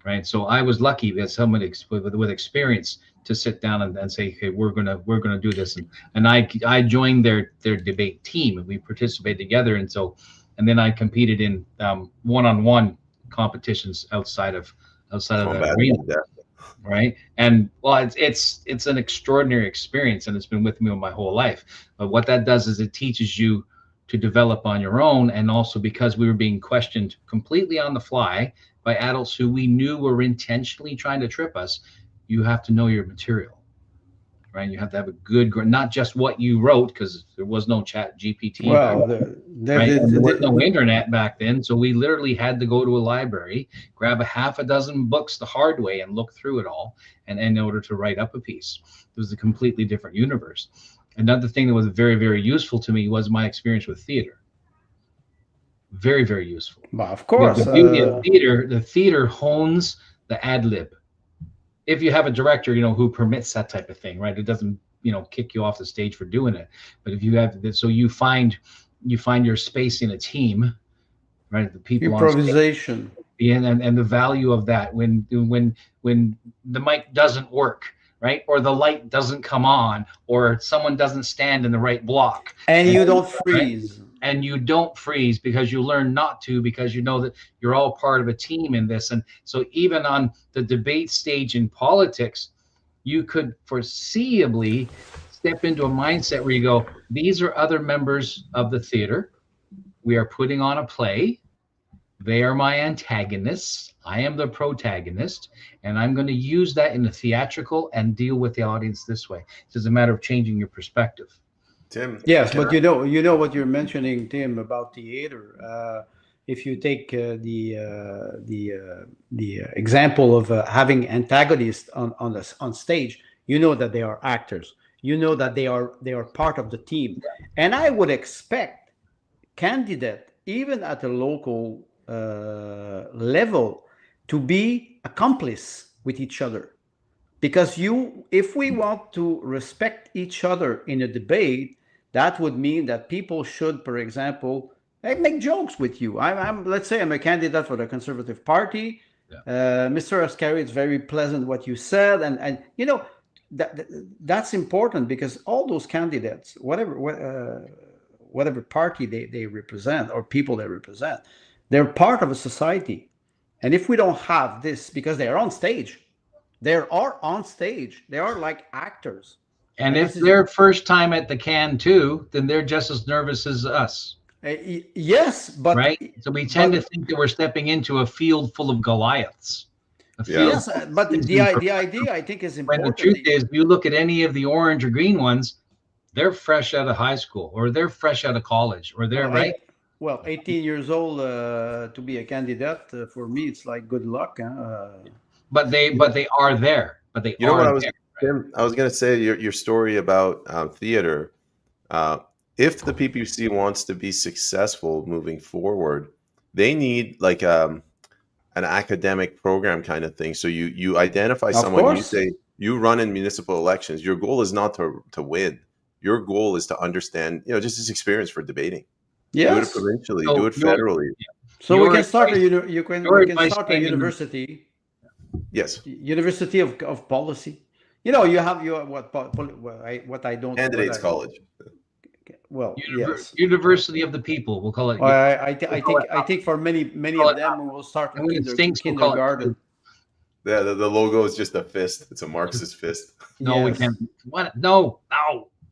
right? So I was lucky that someone with experience to sit down and say, "Okay, we're gonna do this," and I joined their debate team and we participated together, and then I competed in one-on-one competitions outside of the arena, right? And well, it's an extraordinary experience, and it's been with me my whole life. But what that does is it teaches you to develop on your own, and also because we were being questioned completely on the fly by adults who we knew were intentionally trying to trip us. You have to know your material, right? You have to have a good, not just what you wrote, because there was no chat GPT. Well, there was no internet back then. So we literally had to go to a library, grab a half a dozen books the hard way and look through it all. And in order to write up a piece, it was a completely different universe. Another thing that was very, very useful to me was my experience with theater. Very, very useful. Well, of course. The beauty of theater, the theater hones the ad lib. If you have a director, who permits that type of thing, right? It doesn't, kick you off the stage for doing it. But if you have this, so you find your space in a team, right? The people improvisation. And the value of that when the mic doesn't work, right? Or the light doesn't come on, or someone doesn't stand in the right block. And you don't freeze. Right? And you don't freeze because you learn not to, because you know that you're all part of a team in this. And so even on the debate stage in politics, you could foreseeably step into a mindset where you go, these are other members of the theater. We are putting on a play. They are my antagonists. I am the protagonist, and I'm going to use that in the theatrical and deal with the audience this way. It's just a matter of changing your perspective. Tim. Yes, but you know what you're mentioning, Tim, about theater. If you take the example of having antagonists on stage, you know that they are actors. You know that they are part of the team, and I would expect candidate, even at a local level, to be accomplice with each other, because if we want to respect each other in a debate, that would mean that people should, for example, make jokes with you. Let's say I'm a candidate for the Conservative Party. Yeah. Mr. Askari, it's very pleasant what you said, and that's important, because all those candidates, whatever party they represent or people they represent, they're part of a society. And if we don't have this, because they are on stage, they are like actors. And if they're first time at the can too, then they're just as nervous as us. Yes, but right. So we tend to think that we're stepping into a field full of Goliaths. Yes, but the idea I think is important. When the truth is, you look at any of the orange or green ones, they're fresh out of high school, or they're fresh out of college, or they're 18 years old to be a candidate, for me, it's like good luck. But they are there. But they Tim, I was going to say your story about theater. If the PPC wants to be successful moving forward, they need like an academic program kind of thing. So you identify someone, you say you run in municipal elections. Your goal is not to win. Your goal is to understand, just this experience for debating. Yes. Do it provincially, do it federally. So we can start a university. Yes. University of policy. You have what I don't. Candidates college. well, yes. University of the people. We'll call it. Well, I think for many of them, we will start with And when it stinks, we'll call it kindergarten. Yeah, the logo is just a fist. It's a Marxist fist. No, we Yes. can't. What? No.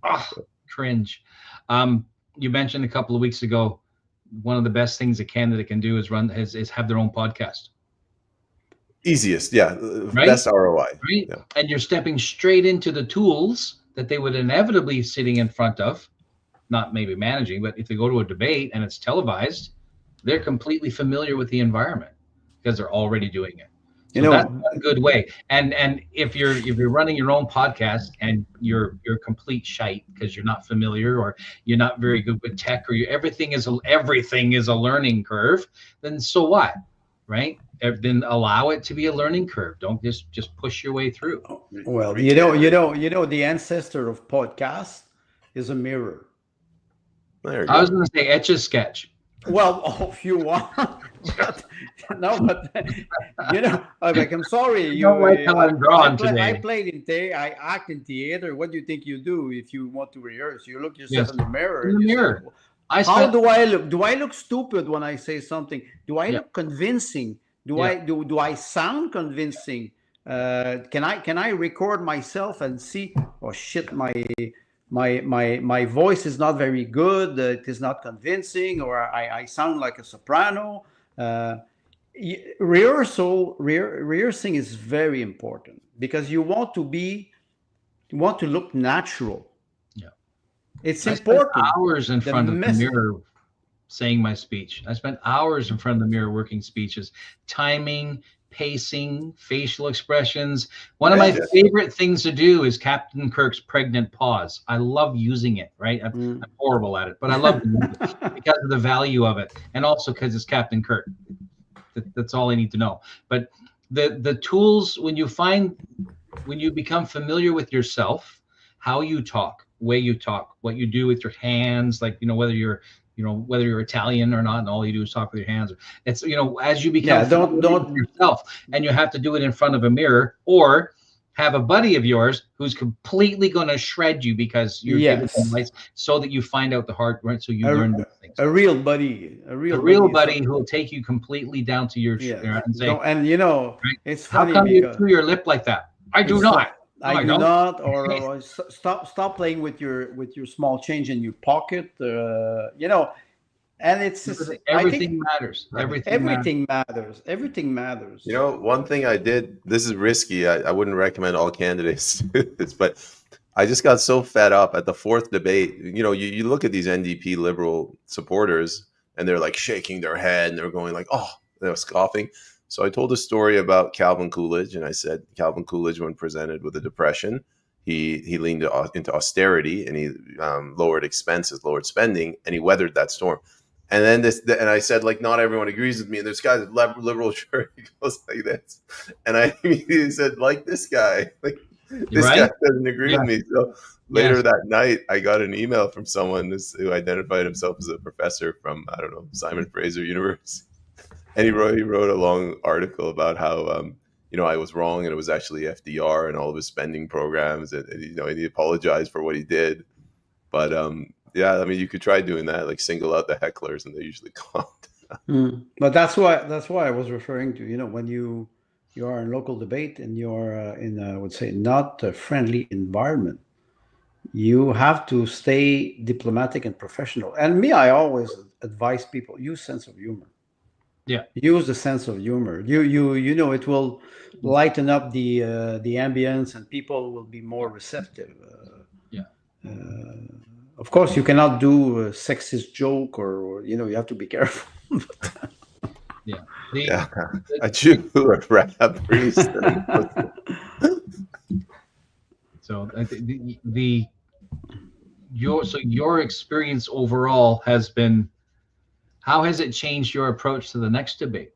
Ugh, cringe. You mentioned a couple of weeks ago, one of the best things a candidate can do is have their own podcast. Easiest, yeah. Right? Best ROI. Right? Yeah. And you're stepping straight into the tools that they would inevitably sitting in front of, not maybe managing, but if they go to a debate and it's televised, they're completely familiar with the environment because they're already doing it. So that's a good way. And if you're running your own podcast and you're complete shite because you're not familiar or you're not very good with tech or everything is a learning curve, then so what, right? Then allow it to be a learning curve. Don't just push your way through. Well, the ancestor of podcasts is a mirror. There you I go. was going to say Etch a Sketch. Well, if you want, but I'm sorry. You don't like how I'm drawn today. I act in theater. What do you think you do if you want to rehearse? You look yourself in the mirror. In the mirror. How do I look? Do I look stupid when I say something? Do I look convincing? Do I sound convincing? Can I record myself and see? Oh shit, my voice is not very good. It is not convincing, or I sound like a soprano. Rehearsing is very important because you want to look natural. Yeah, it's important. I spent hours in front of the mirror saying my speech. I spent hours in front of the mirror working speeches, timing, pacing, facial expressions. One of my favorite things to do is Captain Kirk's pregnant pause. I love using it, right? I'm horrible at it, but I love it because of the value of it, and also because it's Captain Kirk. That's all I need to know. But the tools, when you become familiar with yourself, how you talk, way you talk, what you do with your hands, like whether you're Italian or not, and all you do is talk with your hands. It's as you become don't yourself, and you have to do it in front of a mirror, or have a buddy of yours who's completely going to shred you because you're giving them advice, so that you find out the hard right. So you learn those things. A real buddy who will take you completely down to your and say, it's funny. How come you chew your lip like that? I do not. I do not, or stop playing with your small change in your pocket, and it's just, everything matters. Everything matters. One thing I did, this is risky. I wouldn't recommend all candidates do this, but I just got so fed up at the fourth debate. You look at these NDP Liberal supporters and they're like shaking their head and they're going like, oh, they're scoffing. So I told a story about Calvin Coolidge, and I said Calvin Coolidge, when presented with a depression, he leaned into austerity and he lowered expenses, lowered spending, and he weathered that storm. And then and I said, like, not everyone agrees with me. And this guy's liberal shirt, he goes like this, and I immediately said, like, this guy, like this guy doesn't agree with me. So later that night, I got an email from someone who identified himself as a professor from Simon Fraser University. And he wrote a long article about how I was wrong and it was actually FDR and all of his spending programs, and he apologized for what he did. But you could try doing that, like single out the hecklers, and they usually calm down. But that's why I was referring to when you are in local debate and you're in I would say not a friendly environment, you have to stay diplomatic and professional. And I always advise people, use sense of humor. Yeah, use the sense of humor. It will lighten up the ambience, and people will be more receptive. Of course, you cannot do a sexist joke, or you have to be careful. A Jew or a rap priest. So your experience overall has been. How has it changed your approach to the next debate?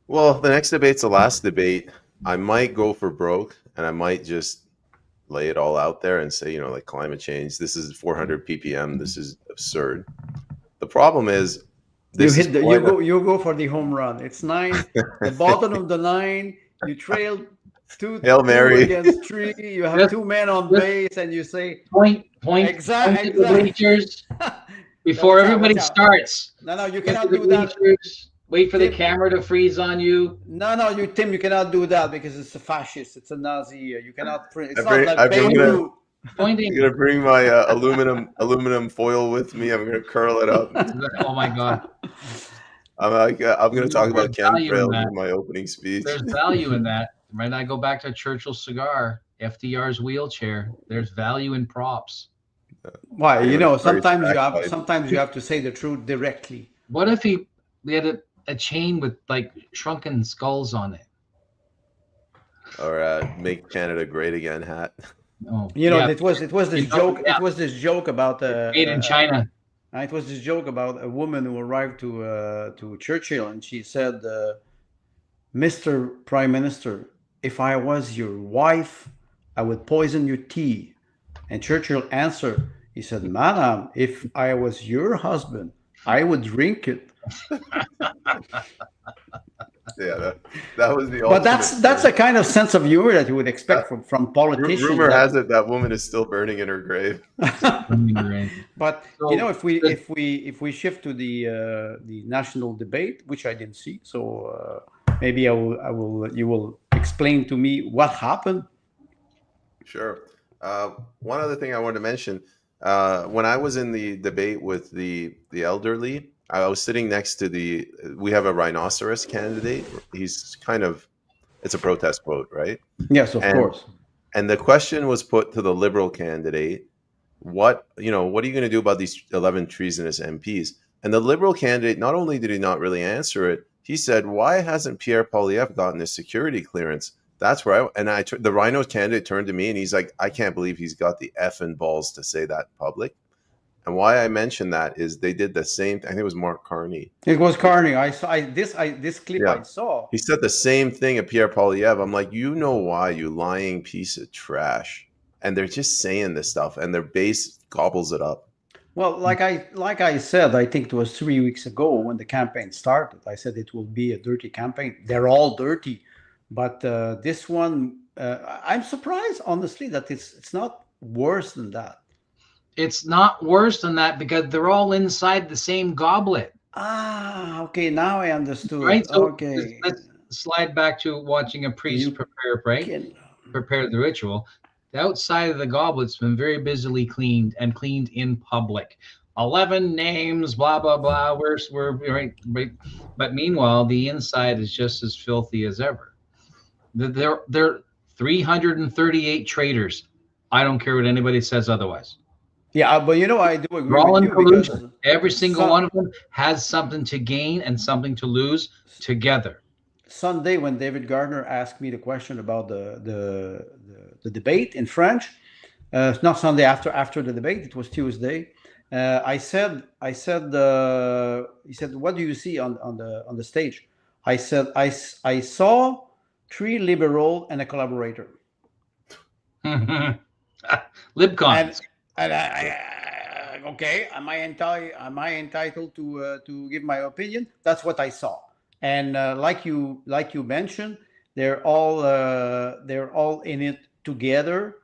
Well, the next debate's the last debate. I might go for broke, and I might just lay it all out there and say, like climate change, this is 400 ppm. This is absurd. The problem is, you go for the home run. It's 9, the bottom of the 9. You trail 2 Hail Mary against 3. You have 2 men on base, and you say point Point Exactly. to the bleachers before everybody Watch out. starts. No, you Point cannot to the do that. bleachers. Wait for the Tim, camera to freeze on you. no, Tim, you cannot do that because it's a fascist. It's a Nazi. You cannot print. It's I not bring, like I bring gonna, Beirut. Pointing. I'm gonna bring my aluminum foil with me. I'm gonna curl it up. Oh my God. I'm gonna talk about There's value in chemtrails that. in my opening speech. There's value in that. Right? I go back to Churchill's cigar, FDR's wheelchair. There's value in props. Why? You know, Very sometimes you have to say the truth directly. What if we had a chain with like shrunken skulls on it? Or make Canada great again hat. Oh, You know, yeah. it was this joke. Yeah. It was this joke about Made in China. it was this joke about a woman who arrived to Churchill, and she said, "Mr. Prime Minister, if I was your wife, I would poison your tea." And Churchill answered, he said, "Madam, if I was your husband, I would drink it." Yeah, that was the. But that's a kind of sense of humor that you would expect from politicians. Rumor has it that woman is still burning in her grave. But So, you know, if we shift to the national debate, which I didn't see, so maybe you will explain to me what happened. Sure. One other thing I wanted to mention, when I was in the debate with the elderly, I was sitting next to we have a rhinoceros candidate. He's it's a protest vote, right? Yes, of course. And the question was put to the Liberal candidate, what are you going to do about these 11 treasonous MPs? And the Liberal candidate, not only did he not really answer it, he said, why hasn't Pierre Poilievre gotten his security clearance? That's where the Rhino candidate turned to me and he's like, I can't believe he's got the effing balls to say that in public. And why I mentioned that is they did the same. I think it was Mark Carney. It was Carney. I saw this clip. Yeah. I saw. He said the same thing at Pierre Poilievre. I'm like, you know why, you lying piece of trash. And they're just saying this stuff, and their base gobbles it up. Well, like I said, I think it was 3 weeks ago when the campaign started. I said it will be a dirty campaign. They're all dirty, but this one, I'm surprised, honestly, that it's not worse than that. It's not worse than that because they're all inside the same goblet. Ah, okay. Now I understood. Right. So okay. Let's slide back to watching a priest prepare the ritual. The outside of the goblet's been very busily cleaned in public. 11 names, blah blah blah. We're right. But meanwhile, the inside is just as filthy as ever. There are 338 traitors. I don't care what anybody says otherwise. Yeah, but I do agree They're all with in you collusion. because Every single one of them has something to gain and something to lose together. Sunday, when David Gardner asked me the question about the debate in French, not Sunday after the debate, it was Tuesday. I said, he said, what do you see on the stage? I said, I saw 3 liberal and a collaborator. Libcons. And okay, am I entitled to give my opinion? That's what I saw. And like you mentioned, they're all in it together.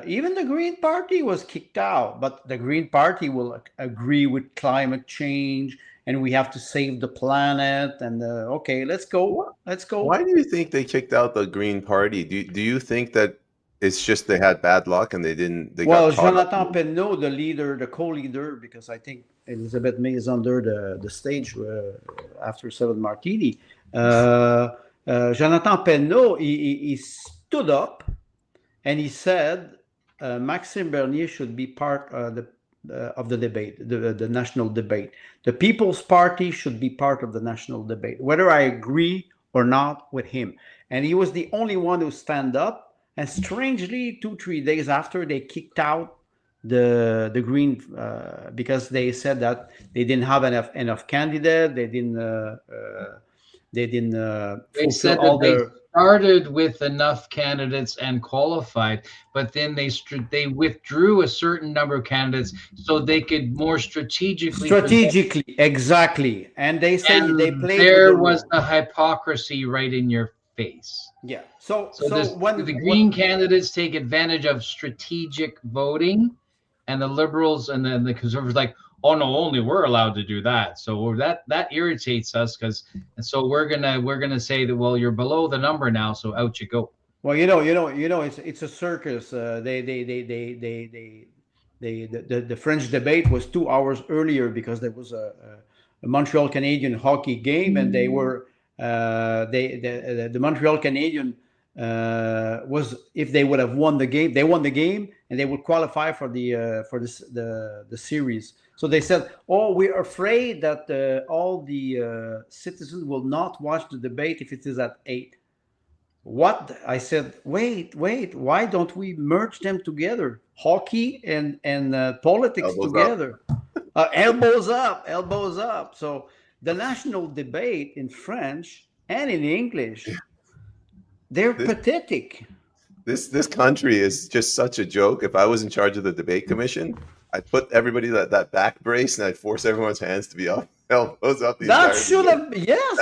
Even the Green Party was kicked out, but the Green Party will agree with climate change, and we have to save the planet. And okay, let's go. Why do you think they kicked out the Green Party? Do you think that it's just they had bad luck and they didn't? Well, Jonathan Penneau, the co-leader, because I think Elizabeth May is under the stage after 7 Martini. Jonathan Penneau, he stood up and he said Maxime Bernier should be part of the debate, the national debate. The People's Party should be part of the national debate, whether I agree or not with him. And he was the only one who stand up. And strangely, 2-3 days after, they kicked out the Green because they said that they didn't have enough candidate. They didn't. They said that they started with enough candidates and qualified, but then they withdrew a certain number of candidates so they could more strategically. Exactly. And they said they played. There was the hypocrisy right in your face. Yeah. So when the Green candidates take advantage of strategic voting, and the liberals and then the conservatives like, oh no, only we're allowed to do that. So that irritates us and so we're gonna say that, well, you're below the number now, so out you go. Well, it's a circus. The French debate was 2 hours earlier because there was a Montreal Canadian hockey game, and they were the Montreal Canadian was, if they would have won the game, they won the game, and they would qualify for the series. So they said, "Oh, we're afraid that all the citizens will not watch the debate if it is at 8." What? I said, wait, why don't we merge them together? Hockey and politics Elbows together. Elbows up, elbows up. So the national debate in French and in English, they're pathetic. This country is just such a joke. If I was in charge of the debate commission, I'd put everybody that back brace, and I'd force everyone's hands to be up, elbows up. That should have, yes.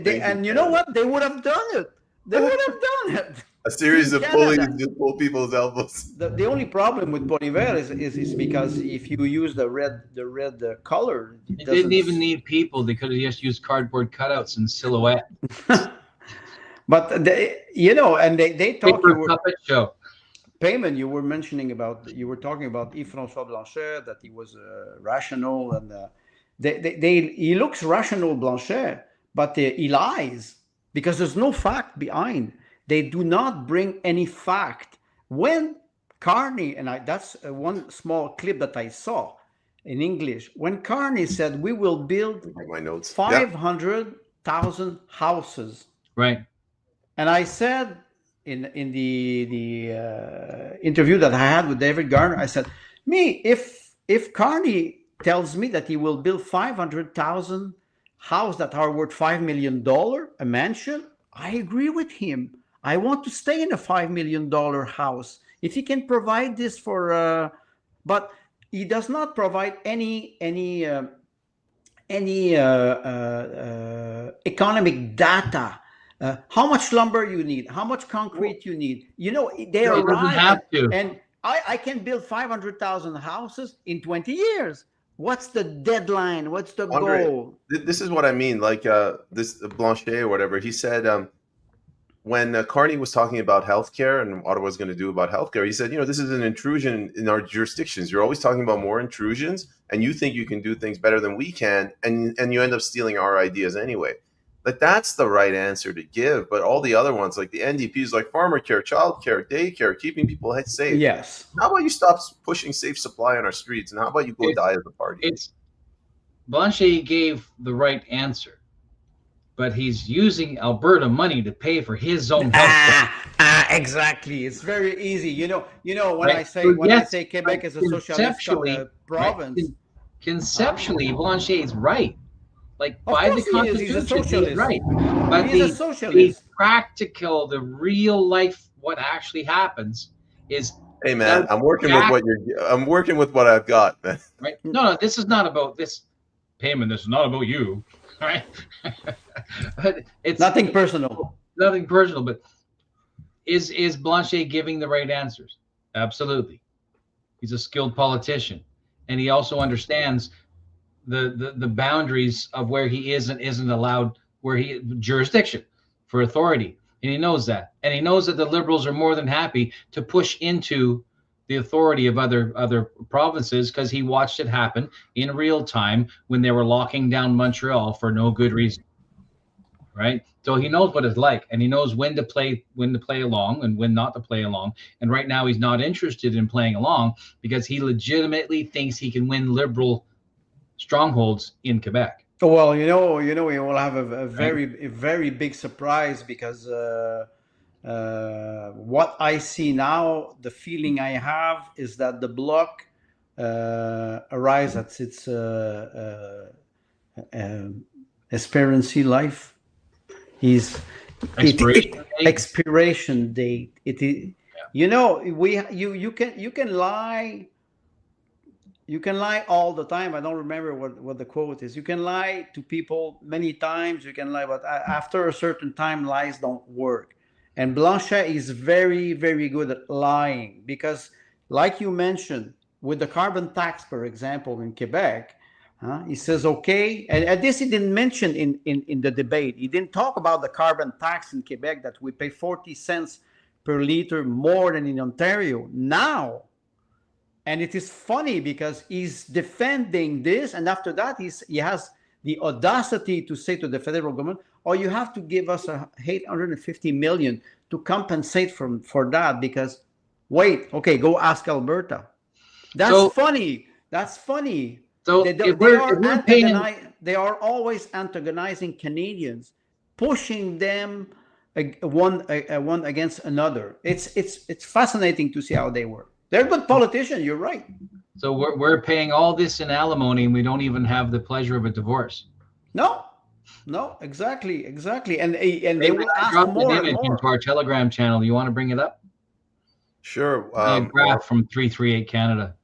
And you know Canada. what? They would have done it. They would have done it. A series In of pulleys Canada. just pull people's elbows. The only problem with Bolivar is because if you use the red color, They didn't even need people. They could have just used cardboard cutouts and silhouette. But and they talk. Paper puppet show. Peyman, you were talking about Yves-François Blanchet, that he was rational, and he looks rational, Blanchet, but he lies because there's no fact behind. They do not bring any fact. When Carney, and that's one small clip that I saw in English, when Carney said we will build My notes. 500,000 houses, Right. and I said in the interview that I had with David Garner, I said, if Carney tells me that he will build 500,000 houses that are worth $5 million a mansion, I agree with him. I want to stay in a $5 million house if he can provide this for. But he does not provide any economic data. How much lumber you need, how much concrete you need. They No, he doesn't have to. and I can build 500,000 houses in 20 years. What's the deadline? What's the Andre, goal? This is what I mean. Like this Blanchet or whatever, he said when Carney was talking about healthcare and what Ottawa's going to do about healthcare, he said, this is an intrusion in our jurisdictions. You're always talking about more intrusions, and you think you can do things better than we can, and you end up stealing our ideas anyway. Like, that's the right answer to give. But all the other ones, like the NDPs, like farmer care, child care, daycare, keeping people safe. Yes. How about you stop pushing safe supply on our streets, and how about you go die as a party? Blanchet gave the right answer, but he's using Alberta money to pay for his own health. Exactly. It's very easy. When Right. I say So when yes, I say Quebec is a socialist conceptually, province. Right, conceptually, Blanchet is right. Like, Of by the course he is. He's a Constitution, socialist. he's right. But He's a the socialist. practical, the real life, what actually happens is. Hey man, I'm working with what I've got, man. Right? No, this is not about this. Peyman, this is not about you, right? But it's Nothing personal. Nothing personal, but is Blanchet giving the right answers? Absolutely. He's a skilled politician, and he also understands the boundaries of where he is and isn't allowed, where he jurisdiction for authority, and he knows that, and he knows that the Liberals are more than happy to push into the authority of other provinces, because he watched it happen in real time when they were locking down Montreal for no good reason. Right? So he knows what it's like, and he knows when to play along and when not to play along. And right now he's not interested in playing along because he legitimately thinks he can win Liberal strongholds in Quebec. Well, we will have a very big surprise, because what I see now, the feeling I have is that the Bloc arrives at its experiency life. Expiration date. It is. Yeah. You can lie. You can lie all the time. I don't remember what the quote is. You can lie to people many times. You can lie, but after a certain time, lies don't work. And Blanchet is very, very good at lying, because, like you mentioned, with the carbon tax, for example, in Quebec. He says, okay, and this he didn't mention in the debate. He didn't talk about the carbon tax in Quebec, that we pay 40 cents per liter more than in Ontario now. And it is funny because he's defending this, and after that he has the audacity to say to the federal government, oh, you have to give us 850 million to compensate for that, because wait, okay, go ask Alberta. That's funny. That's funny. So they are always antagonizing Canadians, pushing them one against another. It's fascinating to see how they work. They're good politicians. You're right. So we're paying all this in alimony, and we don't even have the pleasure of a divorce. No, exactly, and they will ask more and more. Into our Telegram channel. You want to bring it up? Sure. A graph from 338 Canada.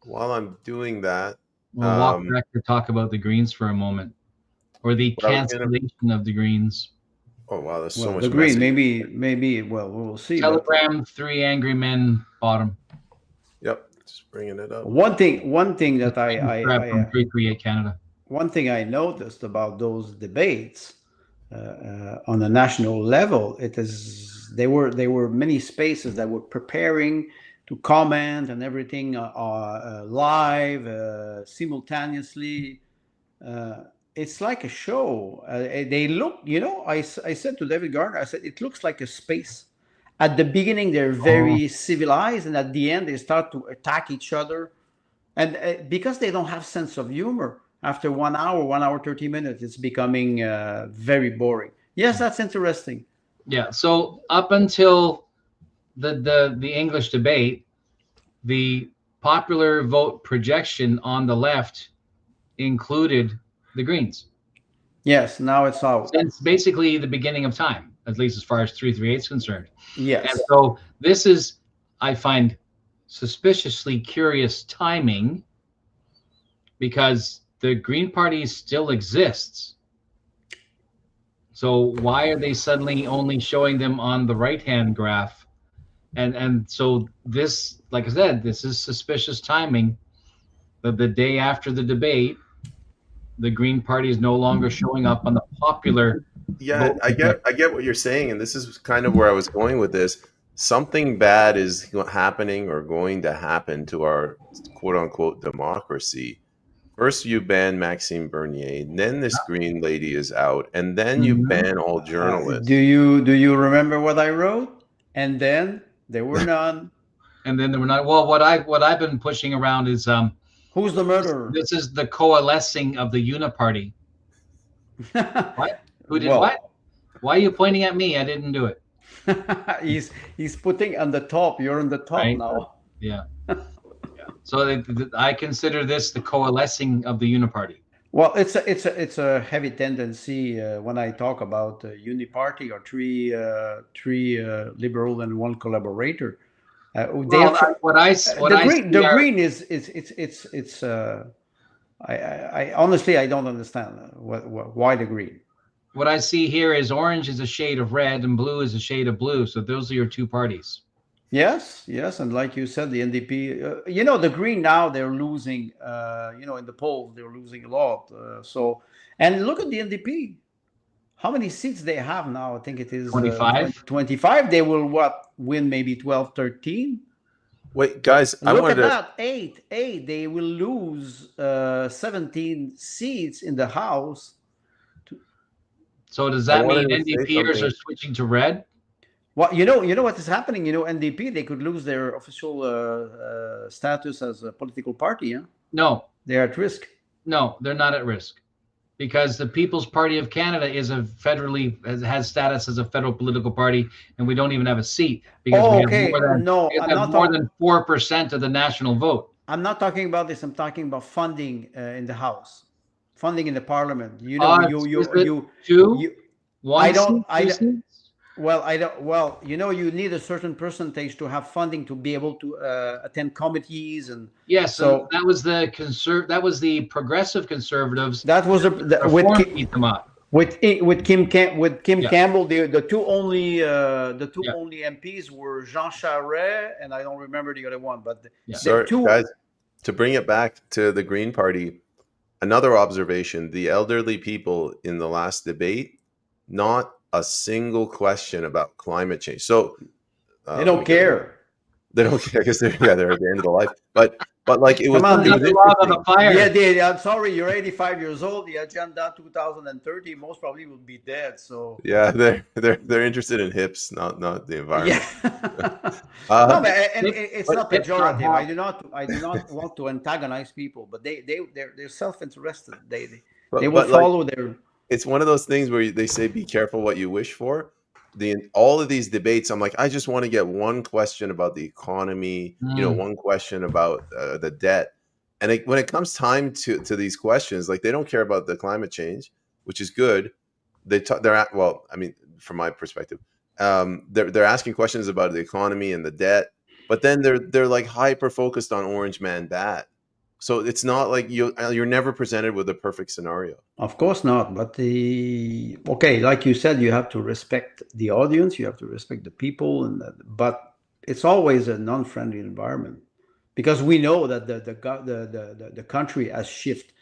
While I'm doing that, we'll walk back to talk about the Greens for a moment, or the cancellation of the Greens. Oh wow, there's so much. The Green, maybe. Well, we'll see. Telegram, 3 angry men, bottom. Yep, just bringing it up. One thing that I from 338 Canada. One thing I noticed about those debates on a national level, there were many spaces that were preparing to comment and everything live simultaneously. It's like a show. They look, I said to David Gardner, I said, it looks like a space. At the beginning, they're very civilized, and at the end, they start to attack each other. And because they don't have sense of humor, after 1 hour, 30 minutes, it's becoming very boring. Yes, that's interesting. Yeah. So up until the English debate, the popular vote projection on the left included the Greens. Yes, now it's out. Since basically the beginning of time, at least as far as 338 is concerned. Yes. And so this is, I find, suspiciously curious timing, because the Green Party still exists. So why are they suddenly only showing them on the right-hand graph? And so this, like I said, this is suspicious timing. That the day after the debate, the Green Party is no longer showing up on the popular. Yeah, I get what you're saying, and this is kind of where I was going with this. Something bad is happening or going to happen to our quote-unquote democracy. First, you ban Maxime Bernier, then this Green lady is out, and then you ban all journalists. Do you remember what I wrote? And then there were none. And then there were not. Well, what I've been pushing around is who's the murderer? This is the coalescing of the Uniparty. What? Who did what? Why are you pointing at me? I didn't do it. He's putting on the top. You're on the top right now. Yeah. So I consider this the coalescing of the Uniparty. Well, it's a heavy tendency when I talk about uniparty or three liberal and one collaborator. The green is I honestly I don't understand why the green. What I see here is orange is a shade of red and blue is a shade of blue. So those are your two parties. Yes, and like you said, the NDP, the Green now, they're losing, in the polls, they're losing a lot. And look at the NDP. How many seats they have now? I think it is 25. 25. They will win maybe 12, 13. Wait, guys, look at that. Eight. They will lose 17 seats in the House. So does that mean NDPers are switching to red? Well, you know what is happening. NDP, they could lose their official status as a political party. Yeah. No, they're at risk. No, they're not at risk, because the People's Party of Canada is has status as a federal political party, and we don't even have a seat because we have more than 4% of the national vote. I'm not talking about this. I'm talking about funding in the House, funding in the Parliament. You need a certain percentage to have funding to be able to attend committees and. Yes, so that was the progressive conservatives. That was with Kim Campbell. The two only MPs were Jean Charest and I don't remember the other one, but Sorry, guys, to bring it back to the Green Party, another observation: the elderly people in the last debate, not a single question about climate change. So They don't care. They don't care because they're at the end of the life. But like it was, Come on, it was the log on the interesting. fire. I'm sorry, you're 85 years old. The agenda 2030 most probably will be dead. So Yeah, they're interested in hips, not the environment. yeah. Uh, No, but and Hip- it's but not hips are pejorative. hot. I do not want to antagonize people, but they're self-interested. They but will but like follow their. it's one of those things where they say be careful what you wish for. All of these debates, I'm like, I just want to get one question about the economy, one question about the debt, and when it comes time to these questions, like they don't care about the climate change, which is good. They're at, well, I mean, from my perspective, they're asking questions about the economy and the debt, but then they're like hyper focused on Orange Man bad. So it's not like you're never presented with a perfect scenario. Of course not, but okay, like you said, you have to respect the audience, you have to respect the people, but it's always a non-friendly environment because we know that the country has shifted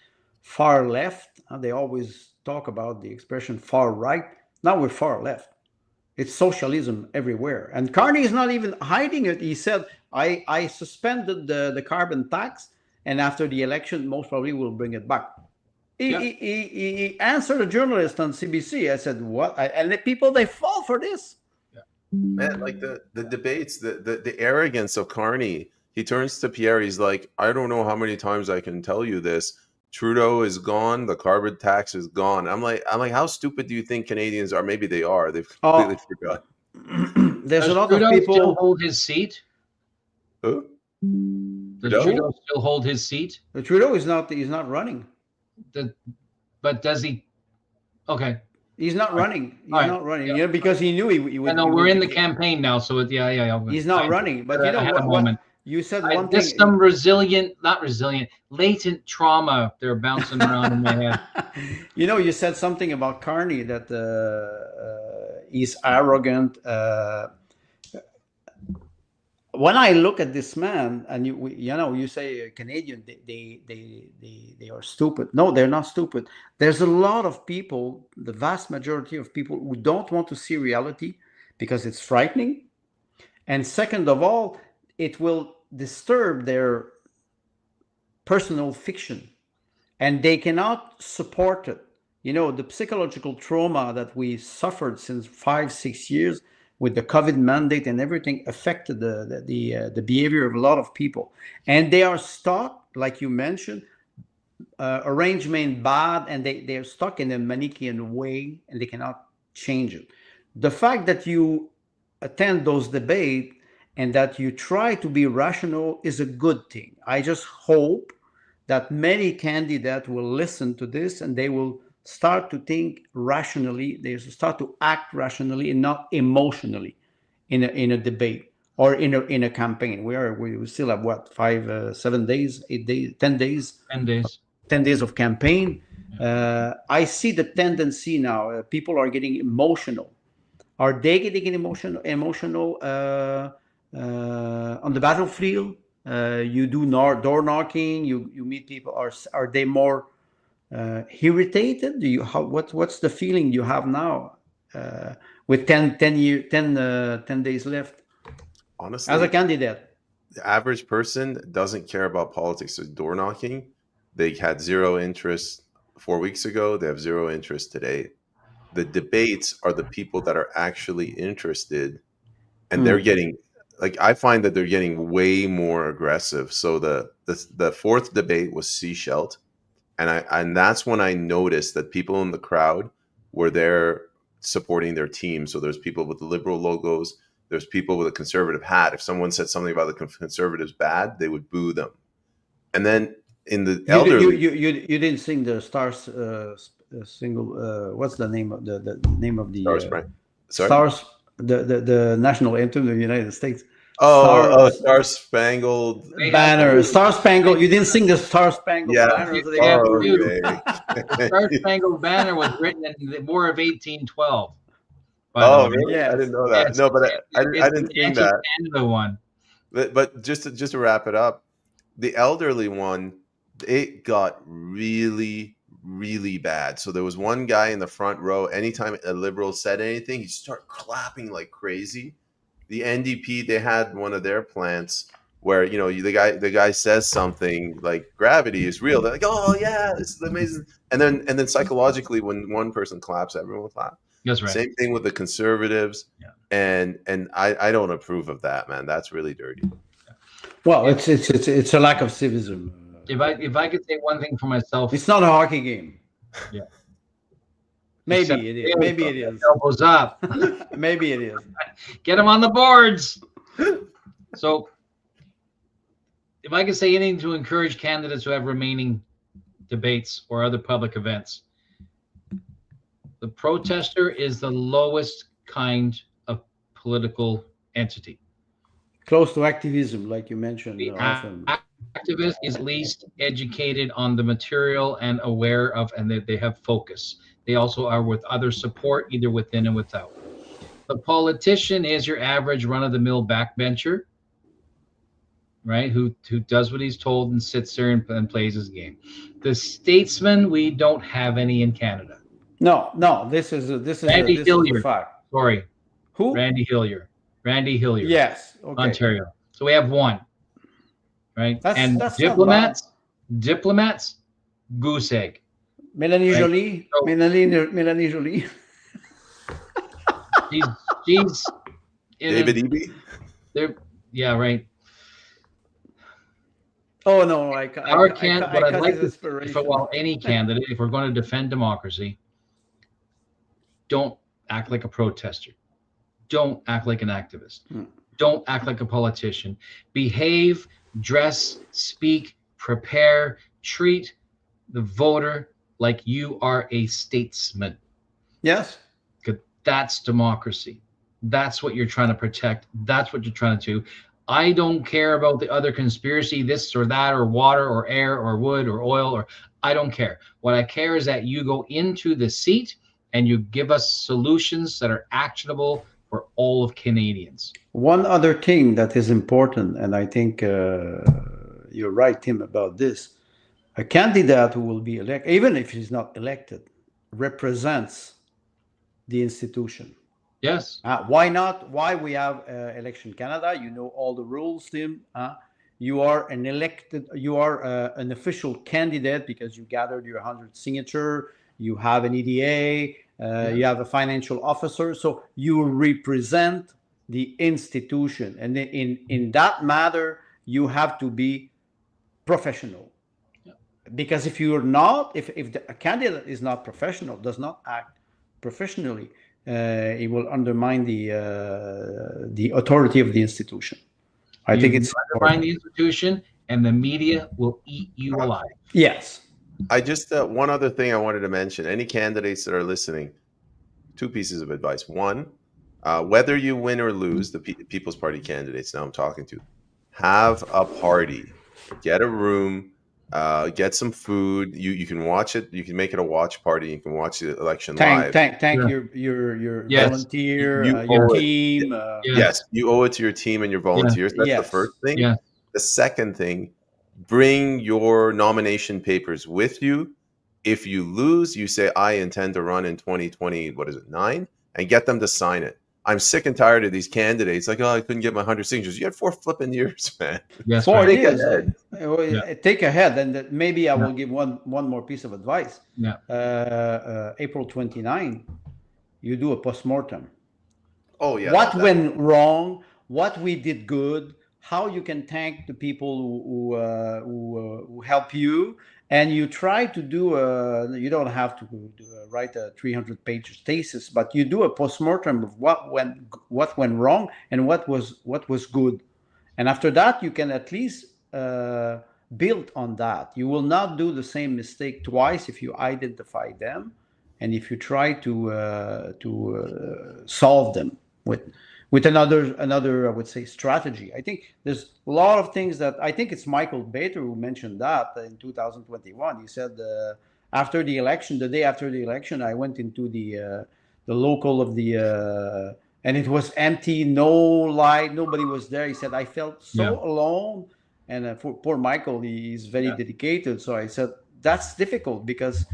far left. And they always talk about the expression far right. Now we're far left. It's socialism everywhere, and Carney is not even hiding it. He said, "I suspended the carbon tax, and after the election, most probably we'll bring it back." He answered a journalist on CBC. I said, "What?" And the people, they fall for this. Man, like the debates, the arrogance of Carney. He turns to Pierre. He's like, I don't know how many times I can tell you this. Trudeau is gone. The carbon tax is gone. I'm like, how stupid do you think Canadians are? Maybe they are. They've completely forgot. There's Does a lot Trudeau of people. still hold his seat? Who? Does Trudeau? Trudeau still hold his seat? Trudeau is not. He's not running. But does he? Okay. He's not running. He's right. not running. Yeah. Because he knew he would. I know we're in the campaign now, so yeah. He's not running. But you know what? You said one thing. There's some latent trauma they're bouncing around in my head. You said something about Carney that he's arrogant. When I look at this man, and you say Canadian, they are stupid. No, they're not stupid. There's a lot of people, the vast majority of people, who don't want to see reality because it's frightening. And second of all, it will disturb their personal fiction, and they cannot support it. The psychological trauma that we suffered since 5-6 years with the COVID mandate and everything affected the behavior of a lot of people, and they are stuck, like you mentioned, arrangement bad, and they're stuck in a Manichaean way, and they cannot change it. The fact that you attend those debates and that you try to be rational is a good thing. I just hope that many candidates will listen to this and they will start to think rationally. They start to act rationally and not emotionally in a debate or in a campaign. We still have what, 7 days, 8 days, 10 days, 10 days of campaign. I see the tendency now. People are getting emotional. Are they getting emotional on the battlefield? You do door knocking. You meet people. Are they more irritated? What's the feeling you have now with 10 days left? Honestly, as a candidate, the average person doesn't care about politics. So door knocking, they had zero interest 4 weeks ago. They have zero interest today. The debates are the people that are actually interested, and they're getting, like, I find that they're getting way more aggressive. So the fourth debate was Seashelt, and that's when I noticed that people in the crowd were there supporting their team. So there's people with the liberal logos, there's people with a conservative hat. If someone said something about the conservatives bad, they would boo them. And then in the elderly, you didn't sing the Stars single. What's the name of the name of the Stars? The national anthem of the United States. Star Spangled Banner. Star Spangled. You didn't sing the Star Spangled Banner. Star Spangled Banner was written in the War of 1812. Really? Yes. I didn't know that. Yes, no, but I didn't think that. Canada one. But just to wrap it up, the elderly one, it got really, really bad. So there was one guy in the front row. Anytime a liberal said anything, he'd start clapping like crazy. The NDP, they had one of their plants where, you know, the guy says something like gravity is real. They're like, oh yeah, this is amazing. And then psychologically, when one person claps, everyone will clap. That's right. Same thing with the conservatives. Yeah. And I don't approve of that, man. That's really dirty. Well, it's a lack of civism. If I could say one thing for myself, It's not a hockey game. Yeah. Maybe it is. Maybe it is. Elbows up. Maybe it is. Get them on the boards. So, if I could say anything to encourage candidates who have remaining debates or other public events, the protester is the lowest kind of political entity. Close to activism, like you mentioned. The Often. activist is least educated on the material and aware of, and they have focus. They also are with other support, either within and without. The politician is your average run-of-the-mill backbencher, right? Who does what he's told and sits there and plays his game. The statesman, we don't have any in Canada. No, this is Randy Hillier. a fact. Sorry, Who? Randy Hillier. Yes. Okay. Ontario. So we have one, right? That's Diplomats, goose egg. Melanie Right. Jolie. So- Melanie Jolie. She's in David Eby? there. Yeah, right. Oh no, What I'd like to, any candidate, if we're going to defend democracy, don't act like a protester. Don't act like an activist. Don't act like a politician. Behave, dress, speak, prepare, treat the voter like you are a statesman. Yes. That's democracy. That's what you're trying to protect. That's what you're trying to do. I don't care about the other conspiracy, this or that, or water or air or wood or oil, or I don't care. What I care is that you go into the seat and you give us solutions that are actionable for all of Canadians. One other thing that is important, and I think you're right, Tim, about this. A candidate who will be elected, even if he's not elected, represents the institution. Yes. Why not? Why we have Election Canada? You know all the rules, Tim. You are an elected, you are an official candidate because you gathered your 100 signature, you have an EDA, you have a financial officer. So you represent the institution. And in that matter, you have to be professional. Yeah. Because if you're not, if a candidate is not professional, does not act professionally, it will undermine the authority of the institution. I think it's undermine the institution, and the media will eat you alive. Yes. I just one other thing I wanted to mention. Any candidates that are listening, two pieces of advice. One, whether you win or lose, the People's Party candidates now I'm talking to, have a party, get a room. Get some food. You can watch it. You can make it a watch party. You can watch the election live. Thank Yeah. your Yes. volunteer, You your owe it. team. Yes, you owe it to your team and your volunteers. That's the Yes. first thing. Yeah. The second thing, bring your nomination papers with you. If you lose, you say, I intend to run in 2029, and get them to sign it. I'm sick and tired of these candidates. Like, oh, I couldn't get my 100 signatures. You had 4 flipping years, man. Yes, 4 right. years. ahead. Take ahead, and maybe I will give one more piece of advice. Yeah. April 29, you do a postmortem. Oh, yeah. What went wrong? What we did good? How you can thank the people who help you, and you try to do you don't have to write a 300-page thesis, but you do a postmortem of what went wrong and what was good, and after that you can at least build on that. You will not do the same mistake twice if you identify them, and if you try to solve them with another I would say strategy. I think there's a lot of things that I think it's Michael Bater who mentioned that in 2021. He said after the election, the day after the election, I went into the local of the and it was empty, no light, nobody was there. He said I felt so alone. And for poor Michael, he's very dedicated. So I said, that's difficult because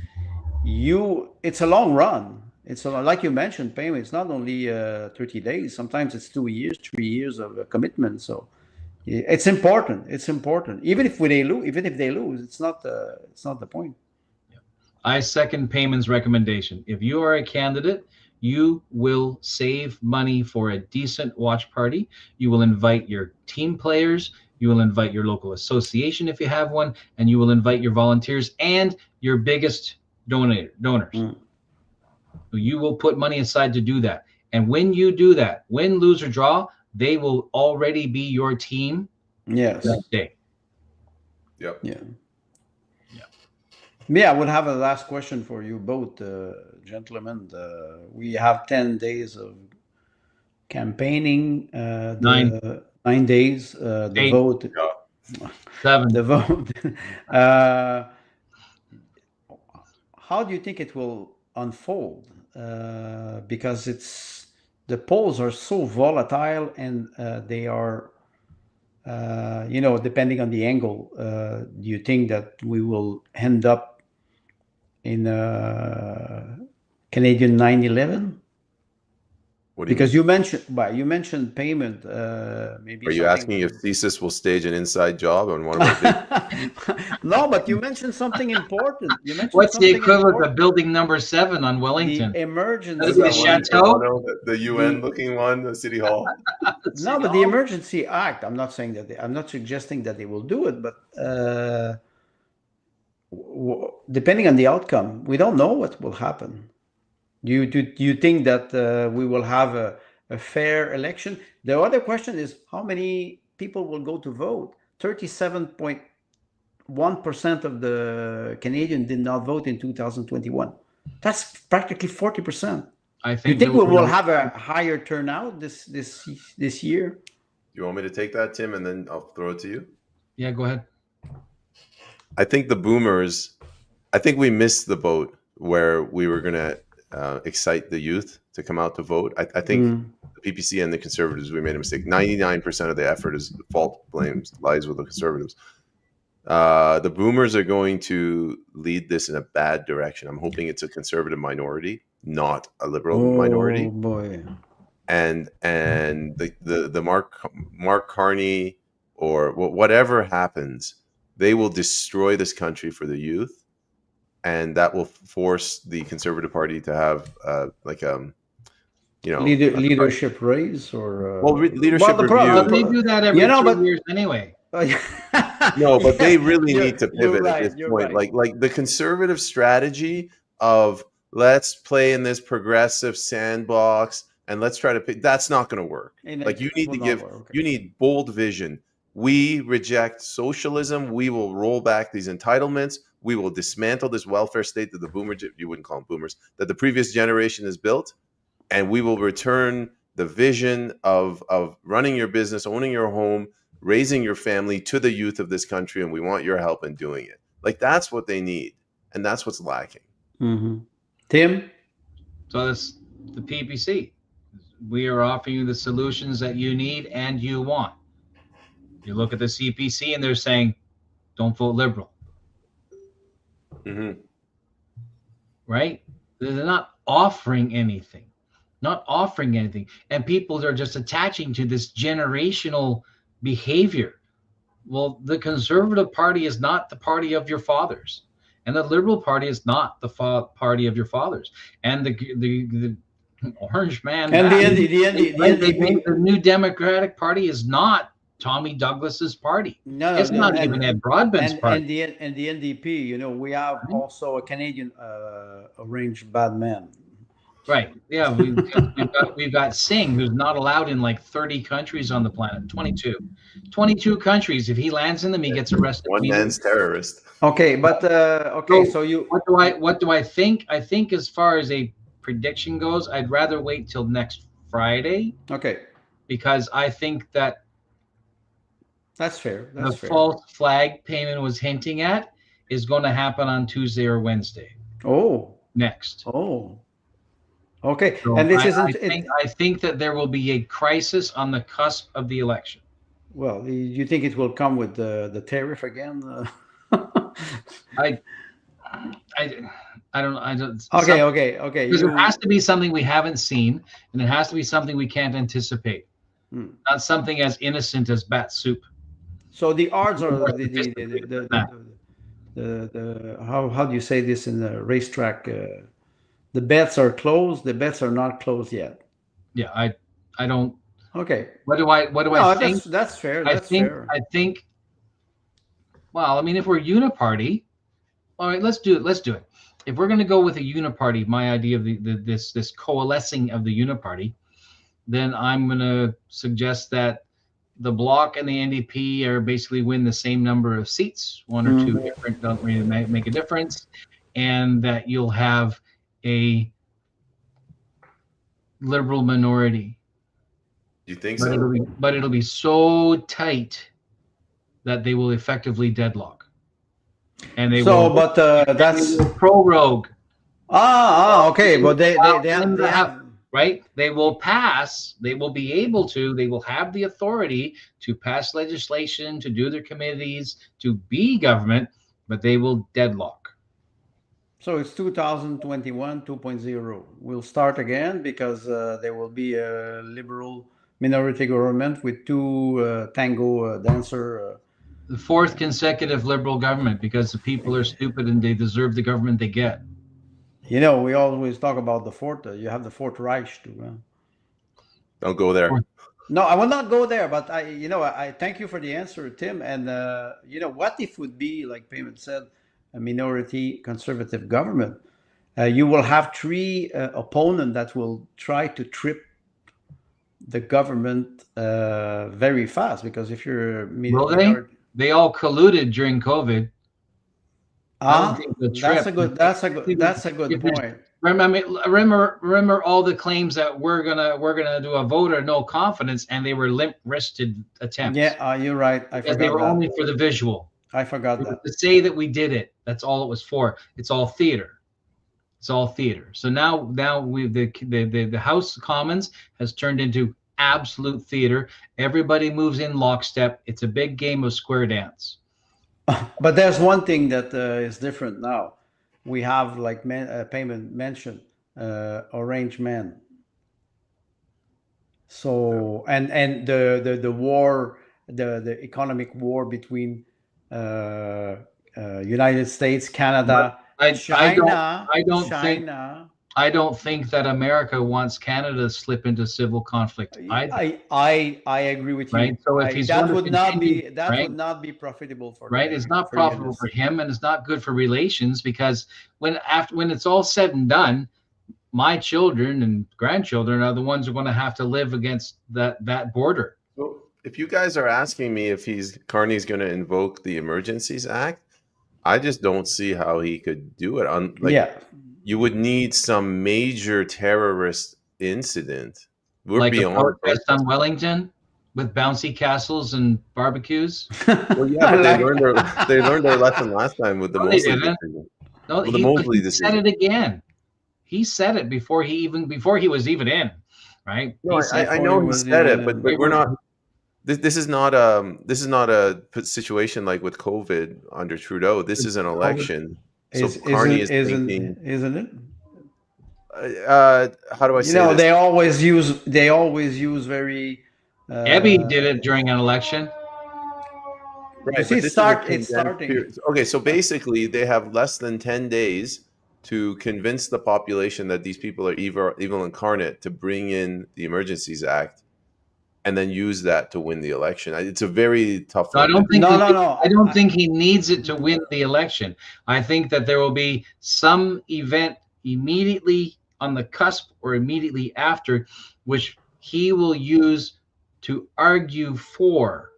it's a long run. It's like you mentioned, Peyman. It's not only 30 days. Sometimes it's 2 years, 3 years of commitment. So it's important. It's important. Even if they lose, it's not the point. I second Peyman's recommendation. If you are a candidate, you will save money for a decent watch party. You will invite your team players. You will invite your local association if you have one, and you will invite your volunteers and your biggest donors. You will put money aside to do that. And when you do that, win, lose, or draw, they will already be your team that day. Yep. Yeah. Yeah, I would have a last question for you both, gentlemen. We have 10 days of campaigning. 9 days. The 8. vote. 7. The vote. How do you think it will unfold? Because the polls are so volatile, and they are, depending on the angle. Do you think that we will end up in Canadian 9/11? Because you mentioned payment. Maybe. Are you asking if thesis will stage an inside job on one of our big... No, but you mentioned something important. What's the equivalent of building number 7 on Wellington? The emergency. The chateau? The UN looking one, the City Hall. No, but the Emergency Act. I'm not saying that. I'm not suggesting that they will do it, but depending on the outcome, we don't know what will happen. Do you think that we will have a fair election? The other question is, how many people will go to vote? 37.1% of the Canadians did not vote in 2021. That's practically 40%. I think. You think we will have a higher turnout this year? You want me to take that, Tim, and then I'll throw it to you? Yeah, go ahead. I think the boomers. I think we missed the boat where we were going to excite the youth to come out to vote. I think the PPC and the Conservatives, we made a mistake. 99% of the effort is lies with the Conservatives. The boomers are going to lead this in a bad direction. I'm hoping it's a Conservative minority, not a Liberal minority. Oh boy! And the Mark Carney or whatever happens, they will destroy this country for the youth. And that will force the Conservative Party to have leadership raise or leadership review. They do that every 2 years anyway. No, but they really need to pivot at this point. Right. Like the Conservative strategy of let's play in this progressive sandbox and let's try to pick, that's not going to work. Like you need to you need bold vision. We reject socialism. We will roll back these entitlements. We will dismantle this welfare state that you wouldn't call them boomers, that the previous generation has built. And we will return the vision of running your business, owning your home, raising your family to the youth of this country. And we want your help in doing it. Like that's what they need. And that's what's lacking. Mm-hmm. Tim? So that's the PPC. We are offering you the solutions that you need and you want. You look at the CPC and they're saying, don't vote Liberal. Mm-hmm. Right? They're not offering anything. And people are just attaching to this generational behavior. Well, the Conservative Party is not the party of your fathers, and the Liberal Party is not the party of your fathers. And the Orange Man and the New Democratic Party is not Tommy Douglas's party. It's not even Ed Broadbent's party. And the NDP, we have also a Canadian Orange bad man. Right. Yeah, we've got Singh, who's not allowed in like 30 countries on the planet. 22 countries. If he lands in them, he gets arrested. One man's terrorist. Okay, but so you. What do I think? I think as far as a prediction goes, I'd rather wait till next Friday. Okay. Because I think that that's fair. The false flag Peyman was hinting at is going to happen on Tuesday or Wednesday. Oh. Next. Oh. Okay, so and this I think that there will be a crisis on the cusp of the election. Well, you think it will come with the tariff again? I, I don't. I don't. Okay, okay. Because it has to be something we haven't seen, and it has to be something we can't anticipate. Not something as innocent as bat soup. So the odds are More the sophisticated than that. how do you say this in the racetrack? The bets are closed. The bets are not closed yet. Yeah, I don't. Okay. What do No, I think? that's fair. I That's think. fair. I think. Well, I mean, if we're uniparty, all right, let's do it. Let's do it. If we're going to go with a uniparty, my idea of this coalescing of the uniparty, then I'm going to suggest that the Bloc and the NDP are basically win the same number of seats. One or two different don't really make a difference, and that you'll have a Liberal minority. You think But so? it'll be so tight that they will effectively deadlock, and they will. But that's prorogue. Okay. But they have right. They will pass. They will be able to. They will have the authority to pass legislation, to do their committees, to be government, but they will deadlock. So it's 2021 2.0. We'll start again because there will be a Liberal minority government with two tango dancer. The fourth consecutive Liberal government, because the people are stupid and they deserve the government they get. You know, we always talk about the fourth. You have the Fourth Reich too. Don't go there. No, I will not go there. But I thank you for the answer, Tim. And what if it would be like Peyman said, a minority conservative government? You will have three opponents that will try to trip the government very fast, because if you're they all colluded during COVID. That's a good point. Remember all the claims that we're gonna do a vote or no confidence, and they were limp-wristed attempts. Yeah, you're right. I forgot they were that. Only for the visual. I forgot that. To say that we did it. That's all it was for. It's all theater. It's all theater. So now the House of Commons has turned into absolute theater. Everybody moves in lockstep. It's a big game of square dance. But there's one thing that is different now. We have, like Peyman mentioned, Orange Man. So and the war, the economic war between United States, Canada, China. I don't think that America wants Canada to slip into civil conflict. I agree with you. Right. So if that would not be profitable for right. It's not profitable for him, and it's not good for relations, because when it's all said and done, my children and grandchildren are the ones who are going to have to live against that border. So if you guys are asking me if Carney's going to invoke the Emergencies Act, I just don't see how he could do it. You would need some major terrorist incident. We're like beyond a protest on Wellington with bouncy castles and barbecues. Well, yeah, but they learned their lesson last time with the Mosley decision. No, he said it again. He said it before he was even in, right? No, I know he said it, but we're not. This is not a situation like with COVID under Trudeau. This is an election. So Carney is thinking, isn't it? How do I say this? They always use very. Ebby did it during an election. Right, but it's starting. Okay, so basically, they have less than 10 days to convince the population that these people are evil incarnate to bring in the Emergencies Act, and then use that to win the election. It's a very tough one. I don't think he needs it to win the election. I think that there will be some event immediately on the cusp or immediately after, which he will use to argue for,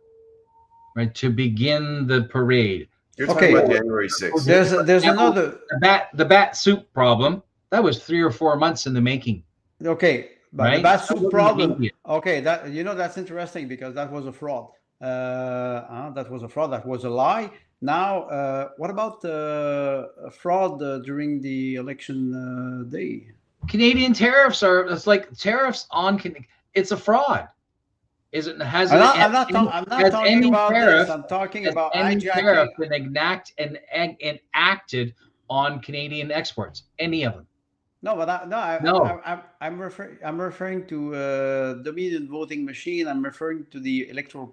right, to begin the parade. You're talking about January 6th. There's another the bat soup problem that was 3 or 4 months in the making. Okay. But the bat soup problem. Okay, that's interesting, because that was a fraud. That was a fraud. That was a lie. Now, what about fraud during the election day? Canadian tariffs it's like tariffs on. It's a fraud. Is it has I'm it not, I'm has not, any, I'm not has talking any about tariff this. I'm talking has about any tariff hijacking. been enacted on Canadian exports? Any of them? No, but No. I'm referring to Dominion voting machine. I'm referring to the electoral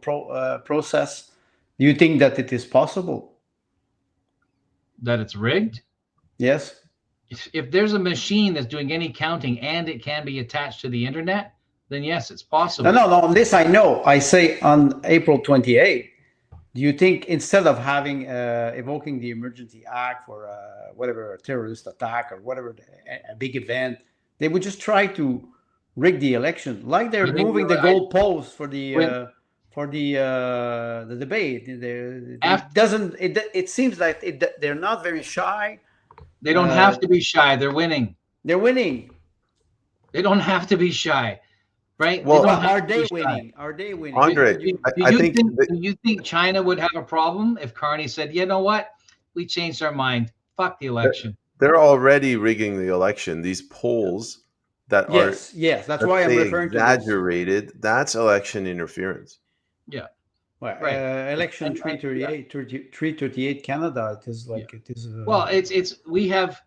process. Do you think that it is possible? That it's rigged? Yes. If there's a machine that's doing any counting and it can be attached to the internet, then yes, it's possible. No. On this I know. I say on April 28th. Do you think instead of having evoking the Emergency Act for whatever a terrorist attack or whatever a big event, they would just try to rig the election, like they're moving the goalposts for the debate? It seems like they're not very shy. They don't have to be shy. They're winning. They're winning. They don't have to be shy, right? Well, are they winning? Are they winning? Andre, do you think China would have a problem if Carney said, you know what, we changed our mind, fuck the election? They're already rigging the election. These polls that are that's why I'm referring to exaggerated. That's election interference. Yeah. Well, right. Election 338 Canada. It is like it is. Well, we have.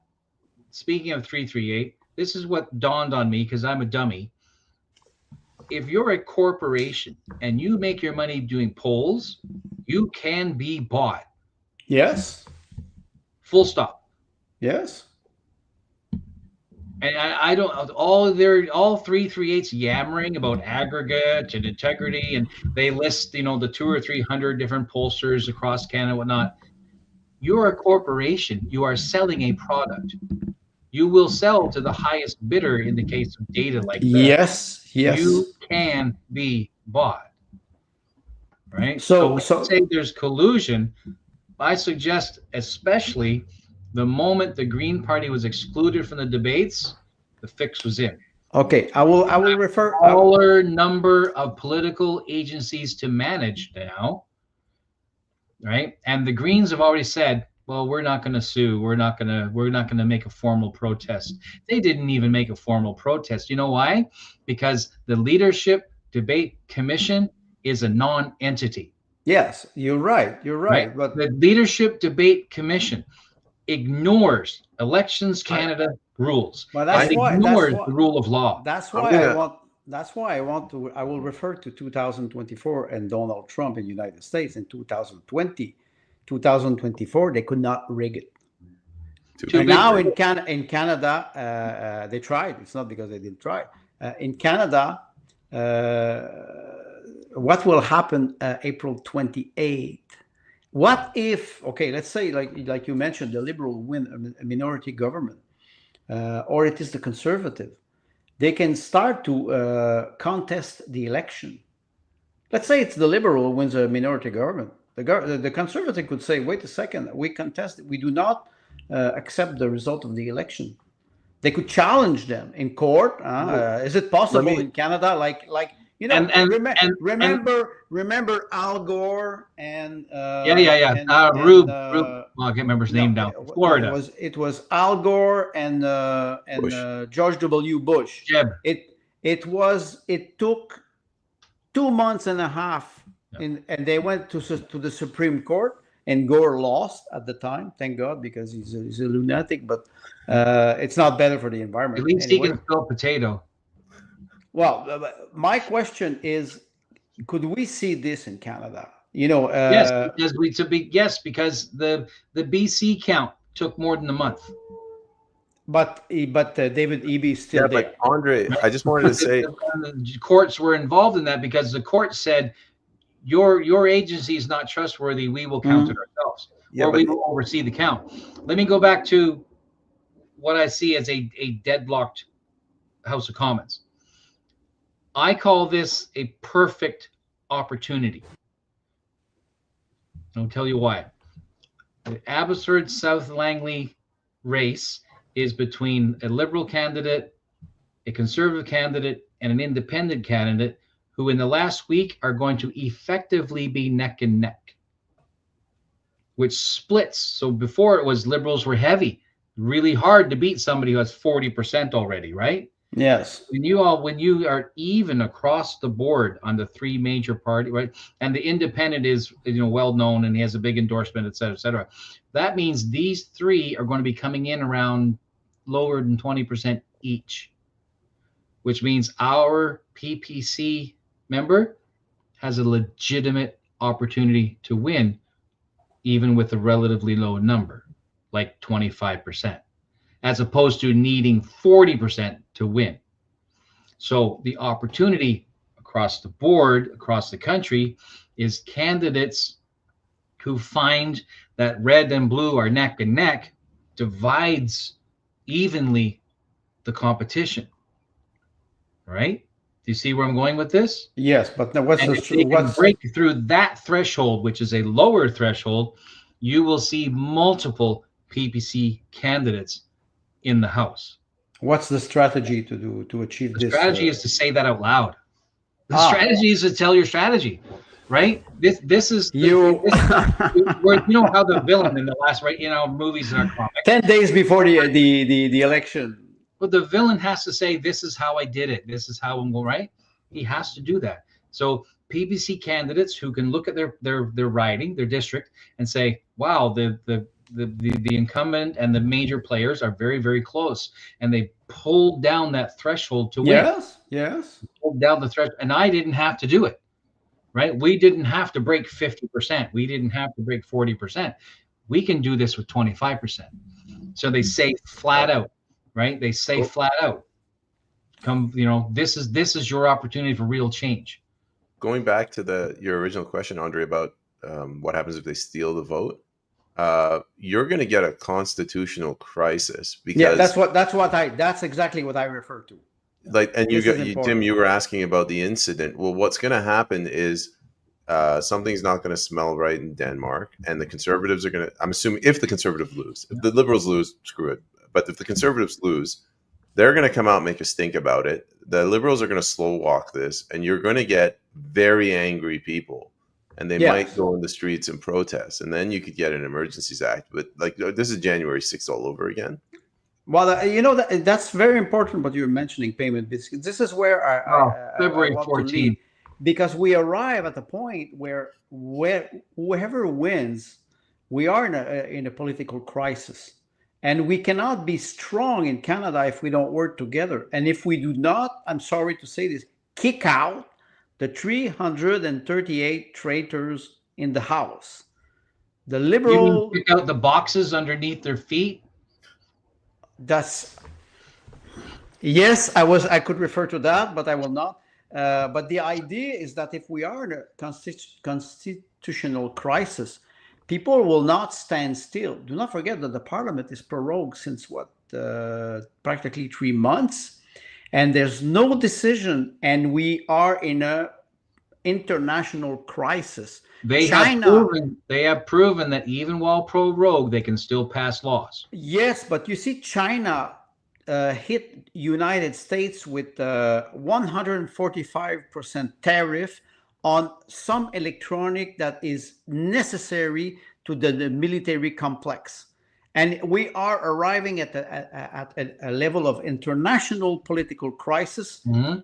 Speaking of 338, this is what dawned on me because I'm a dummy. If you're a corporation and you make your money doing polls, you can be bought. Yes. Full stop. Yes. And I don't all 338s yammering about aggregate and integrity, and they list the 200 or 300 different pollsters across Canada and whatnot. You're a corporation. You are selling a product. You will sell to the highest bidder in the case of data like that. Yes. You can be bought, right? So say there's collusion. I suggest, especially the moment the Green Party was excluded from the debates, the fix was in. Okay, I will refer smaller number of political agencies to manage now, right? And the Greens have already said, well, we're not going to sue. We're not going to make a formal protest. They didn't even make a formal protest. You know why? Because the Leadership Debate Commission is a non-entity. Yes, you're right. Right? But the Leadership Debate Commission ignores Elections Canada rules. But that's why the rule of law. That's why I will refer to 2024 and Donald Trump in the United States in 2020. 2024, they could not rig it. And now in Canada, they tried. It's not because they didn't try. In Canada, what will happen April 28th? What if, okay, let's say like you mentioned, the Liberal win a minority government, or it is the Conservative. They can start to contest the election. Let's say it's the Liberal who wins a minority government. The Conservative could say, wait a second, we contest, we do not accept the result of the election. They could challenge them in court. Is it possible in Canada? Remember Al Gore and Rube. I can't remember his name now. Florida. It was Al Gore and George W. Bush. Jeb. It took 2 months and a half. And they went to the Supreme Court, and Gore lost at the time. Thank God, because he's a lunatic. But it's not better for the environment. At least he can spell potato. Well, my question is, could we see this in Canada? Yes, because the BC count took more than a month. But David Eby is still there. But Andre, I just wanted to say, the courts were involved in that because the court said, your agency is not trustworthy. We will count it ourselves, we will oversee the count. Let me go back to what I see as a deadlocked House of Commons. I call this a perfect opportunity. I'll tell you why. The Abbotsford South Langley race is between a Liberal candidate, a Conservative candidate, and an independent candidate who in the last week are going to effectively be neck and neck, which splits. So before it was Liberals were heavy, really hard to beat somebody who has 40% already, right? Yes. When you are even across the board on the three major party, right? And the independent is, well known, and he has a big endorsement, et cetera, et cetera. That means these three are going to be coming in around lower than 20% each, which means our PPC member has a legitimate opportunity to win, even with a relatively low number, like 25%, as opposed to needing 40% to win. So the opportunity across the board, across the country, is candidates who find that red and blue are neck and neck divides evenly the competition, right? Do you see where I'm going with this? Yes, but now what's And if they can break through that threshold, which is a lower threshold, you will see multiple PPC candidates in the House. what's the strategy to achieve The this? strategy is to say that out loud. The strategy is to tell your strategy, right? This is you. you know how the villain in the last, right? Movies and our comics. 10 days before the election. But the villain has to say, "This is how I did it. This is how I'm going." Right? He has to do that. So PPC candidates who can look at their riding, their district, and say, "Wow, the incumbent and the major players are very, very close," and they pulled down that threshold to win. Yes. Pulled down the threshold, and I didn't have to do it. Right? We didn't have to break 50%. We didn't have to break 40%. We can do this with 25%. So they say flat out, right? They say flat out, come, this is your opportunity for real change. Going back to your original question, Andre, about what happens if they steal the vote, you're going to get a constitutional crisis because that's exactly what I refer to. Like, and Tim, you were asking about the incident. Well, what's going to happen is something's not going to smell right in Denmark, and the Conservatives are going to, I'm assuming, if the Conservatives lose, if the Liberals lose, screw it. But if the Conservatives lose, they're going to come out and make a stink about it. The Liberals are going to slow walk this, and you're going to get very angry people, and they might go in the streets and protest, and then you could get an Emergencies Act. But like, this is January 6th all over again. Well, that's very important what you're mentioning, Peyman. This is where February 14th, because we arrive at the point where whoever wins, we are in a political crisis, and we cannot be strong in Canada if we don't work together. And if we do not, I'm sorry to say this, kick out the 338 traitors in the House. The Liberal, you mean pick out the boxes underneath their feet. Yes, I could refer to that, but I will not. But the idea is that if we are in a constitutional crisis, people will not stand still. Do not forget that the Parliament is prorogued since practically 3 months, and there's no decision, and we are in a international crisis. They have proven that even while prorogued, they can still pass laws. Yes, but you see, China hit United States with 145% tariff on some electronic that is necessary to the military complex. And we are arriving at a level of international political crisis. Mm-hmm.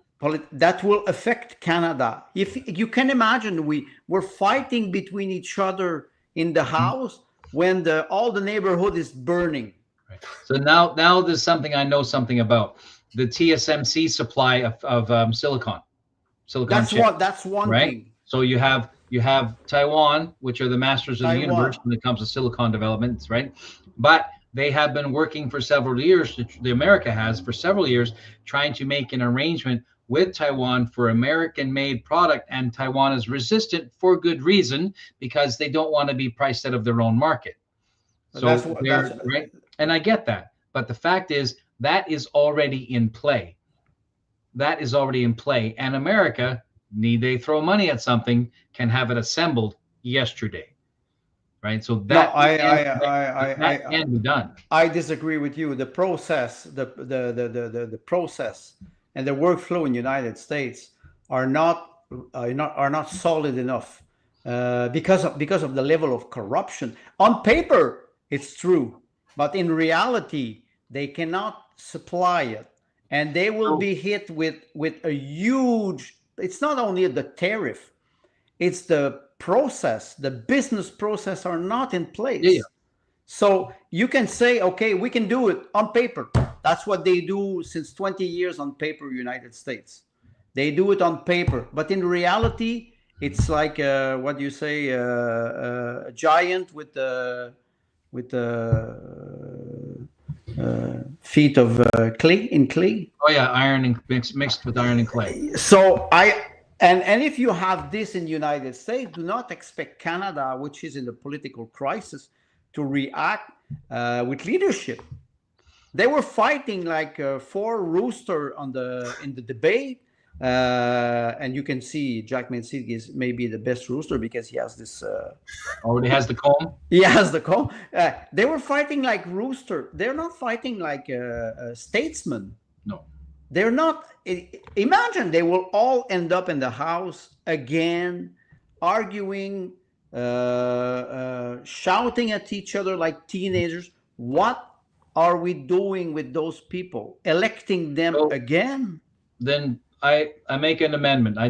That will affect Canada. If you can imagine, we're fighting between each other in the House when all the neighborhood is burning. Right. So now there's something I know something about. The TSMC supply of silicon. That's one right? thing. So you have Taiwan, which are the masters of the universe when it comes to silicon development, right? But they have been working for several years. America has for several years trying to make an arrangement with Taiwan for American-made product, and Taiwan is resistant for good reason because they don't want to be priced out of their own market. So right, and I get that, but the fact is that is already in play. That is already in play, and America, need they throw money at something, can have it assembled yesterday, right? So that can be done. I disagree with you. The process, the process and the workflow in the United States are not solid enough because of the level of corruption. On paper, it's true, but in reality, they cannot supply it. and they will be hit with a huge. It's not only the tariff; it's the process. The business process are not in place. Yeah. So you can say, okay, we can do it on paper. That's what they do since 20 years on paper, United States. They do it on paper. But in reality, it's like, what do you say, a giant with feet of clay. Oh yeah, iron and mixed with iron and clay. So and if you have this in the United States, do not expect Canada, which is in a political crisis, to react with leadership. They were fighting like four rooster in the debate, and you can see Jack Metzig is maybe the best rooster because he has this. Already has the comb. He has the comb. They were fighting like rooster. They're not fighting like statesmen. No. They're not. Imagine they will all end up in the house again, arguing, shouting at each other like teenagers. What are we doing with those people? Electing them again? Then I make an amendment. I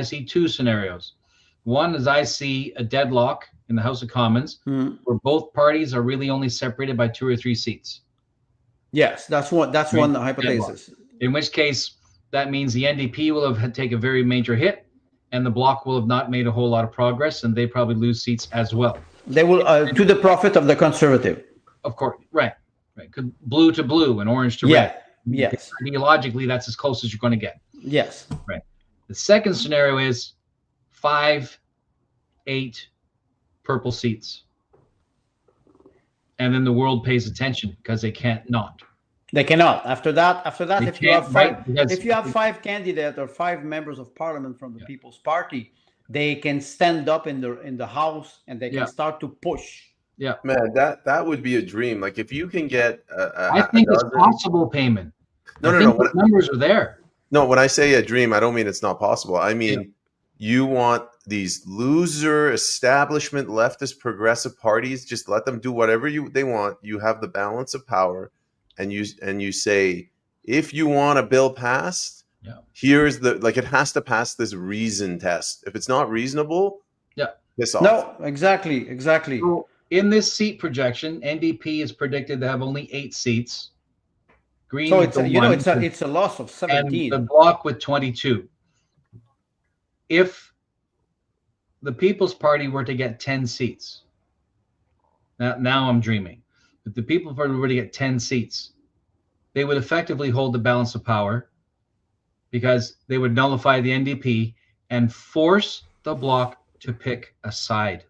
see two scenarios. One is I see a deadlock in the House of Commons where both parties are really only separated by 2 or 3 seats. Yes, that's one hypothesis. Deadlock. In which case, that means the NDP will have taken a very major hit, and the Bloc will have not made a whole lot of progress, and they probably lose seats as well. They will, to the profit of the Conservative. Of course, right. Blue to blue and orange to red. Yes. Ideologically, that's as close as you're going to get. Yes. Right. The second scenario is 5, 8 purple seats. And then the world pays attention because they can't not. They cannot. After that, if you have 5 candidates or 5 members of parliament from the People's Party, they can stand up in the House and they can start to push. Yeah, man, that would be a dream. Like if you can get, I think it's possible, Peyman. No. The numbers are there. No, when I say a dream, I don't mean it's not possible. I mean you want these loser establishment leftist progressive parties. Just let them do whatever they want. You have the balance of power. And you say, if you want a bill passed, here's it has to pass this reason test. If it's not reasonable, piss off. No, exactly. So in this seat projection, NDP is predicted to have only 8 seats. Green, so it's a loss of 17. And the Bloc with 22. If the People's Party were to get 10 seats, now I'm dreaming. If the People's Party were to get 10 seats, they would effectively hold the balance of power because they would nullify the NDP and force the Bloc to pick a side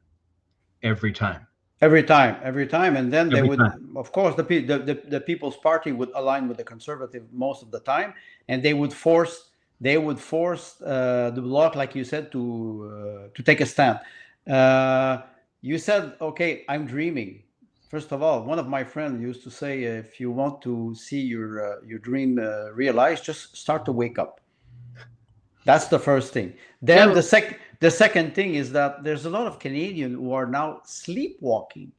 every time. Every time, and then they would, of course, the People's Party would align with the Conservative most of the time, and they would force the Bloc, like you said, to take a stand. You said, okay, I'm dreaming. First of all, one of my friends used to say, if you want to see your dream realized, just start to wake up. That's the first thing. Then the second thing is that there's a lot of Canadians who are now sleepwalking.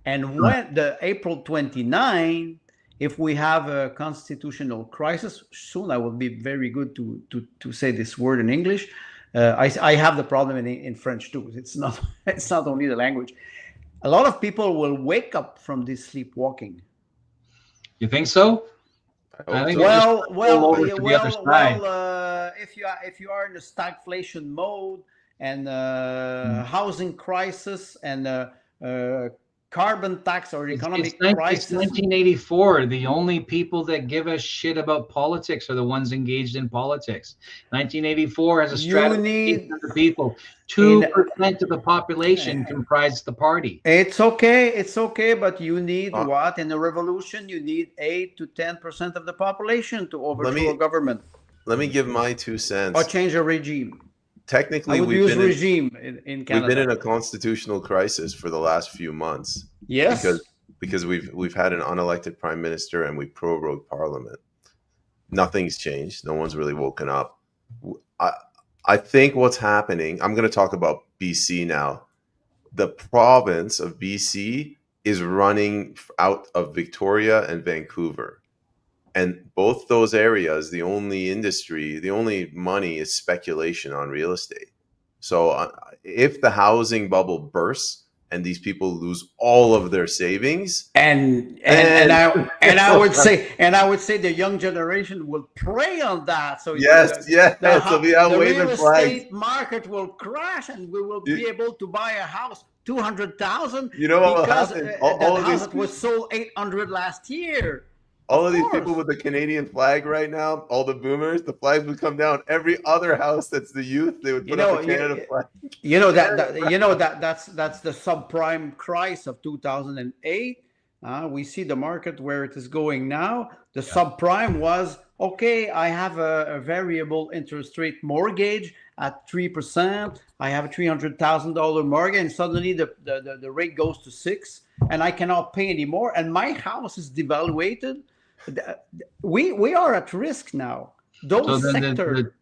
And when the April 29, if we have a constitutional crisis, soon I will be very good to say this word in English. I have the problem in French too. It's not only the language. A lot of people will wake up from this sleepwalking. You think so? I think if you are in a stagflation mode and housing crisis and carbon tax or economic crisis. It's 1984. The only people that give a shit about politics are the ones engaged in politics. 1984 has a strategy for the people. 2% of the population comprise the party. It's okay, but you need what? In a revolution, you need 8 to 10% of the population to overthrow a government. Let me give my 2 cents. Or change a regime. Technically, we've been in Canada. We've been in a constitutional crisis for the last few months. Yes, because we've had an unelected prime minister and we prorogued parliament. Nothing's changed. No one's really woken up. I think what's happening. I'm going to talk about BC now. The province of BC is running out of Victoria and Vancouver, And both those areas, the only money is speculation on real estate. So if the housing bubble bursts and these people lose all of their savings, and I would say the young generation will prey on that. So yes, it'll be out the waving real flags. estate market will crash, and we will be able to buy a house 200,000. You know what will because happen? that house that was sold 800 last year. All of these people with the Canadian flag right now, all the boomers, the flags would come down. Every other house that's the youth, they would put up the Canada flag. That's the subprime crisis of 2008. We see the market where it is going now. The subprime was, okay, I have a variable interest rate mortgage at 3%. I have a $300,000 mortgage, and suddenly the rate goes to 6%, and I cannot pay anymore, and my house is devaluated. We are at risk now. Those sectors.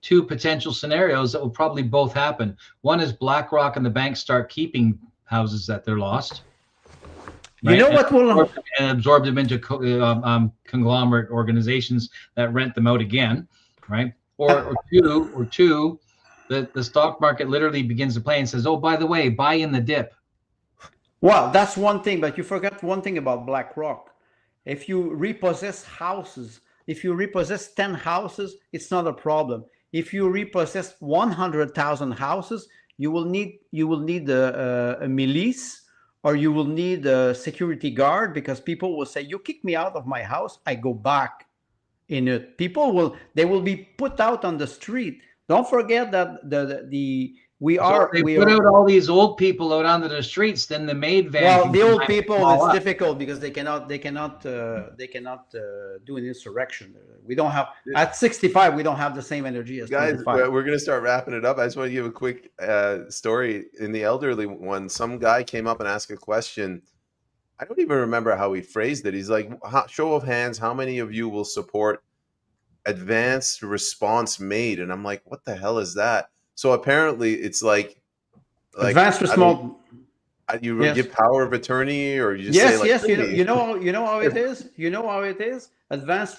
Two potential scenarios that will probably both happen. One is BlackRock and the banks start keeping houses that they're lost. Right? You know what will absorb them into conglomerate organizations that rent them out again, right? Or two, the stock market literally begins to play and says, "Oh, by the way, buy in the dip." Well, that's one thing, but you forgot one thing about BlackRock. If you repossess houses, if you repossess 10 houses, it's not a problem. If you repossess 100,000 houses, you will need a milice, or you will need a security guard, because people will say, "You kick me out of my house, I go back in it." They will be put out on the street. Don't forget that we put out all these old people out onto the streets. Then the maid van. Well, the old people, it's difficult because they cannot do an insurrection. We don't have at 65. We don't have the same energy as guys. 25. We're gonna start wrapping it up. I just want to give a quick story. In the elderly one, some guy came up and asked a question. I don't even remember how he phrased it. He's like, "Show of hands, how many of you will support advanced response made?" And I'm like, "What the hell is that?" So apparently it's like advanced response. You give power of attorney, or you just say like, yes. You know how it is. You know how it is. Advanced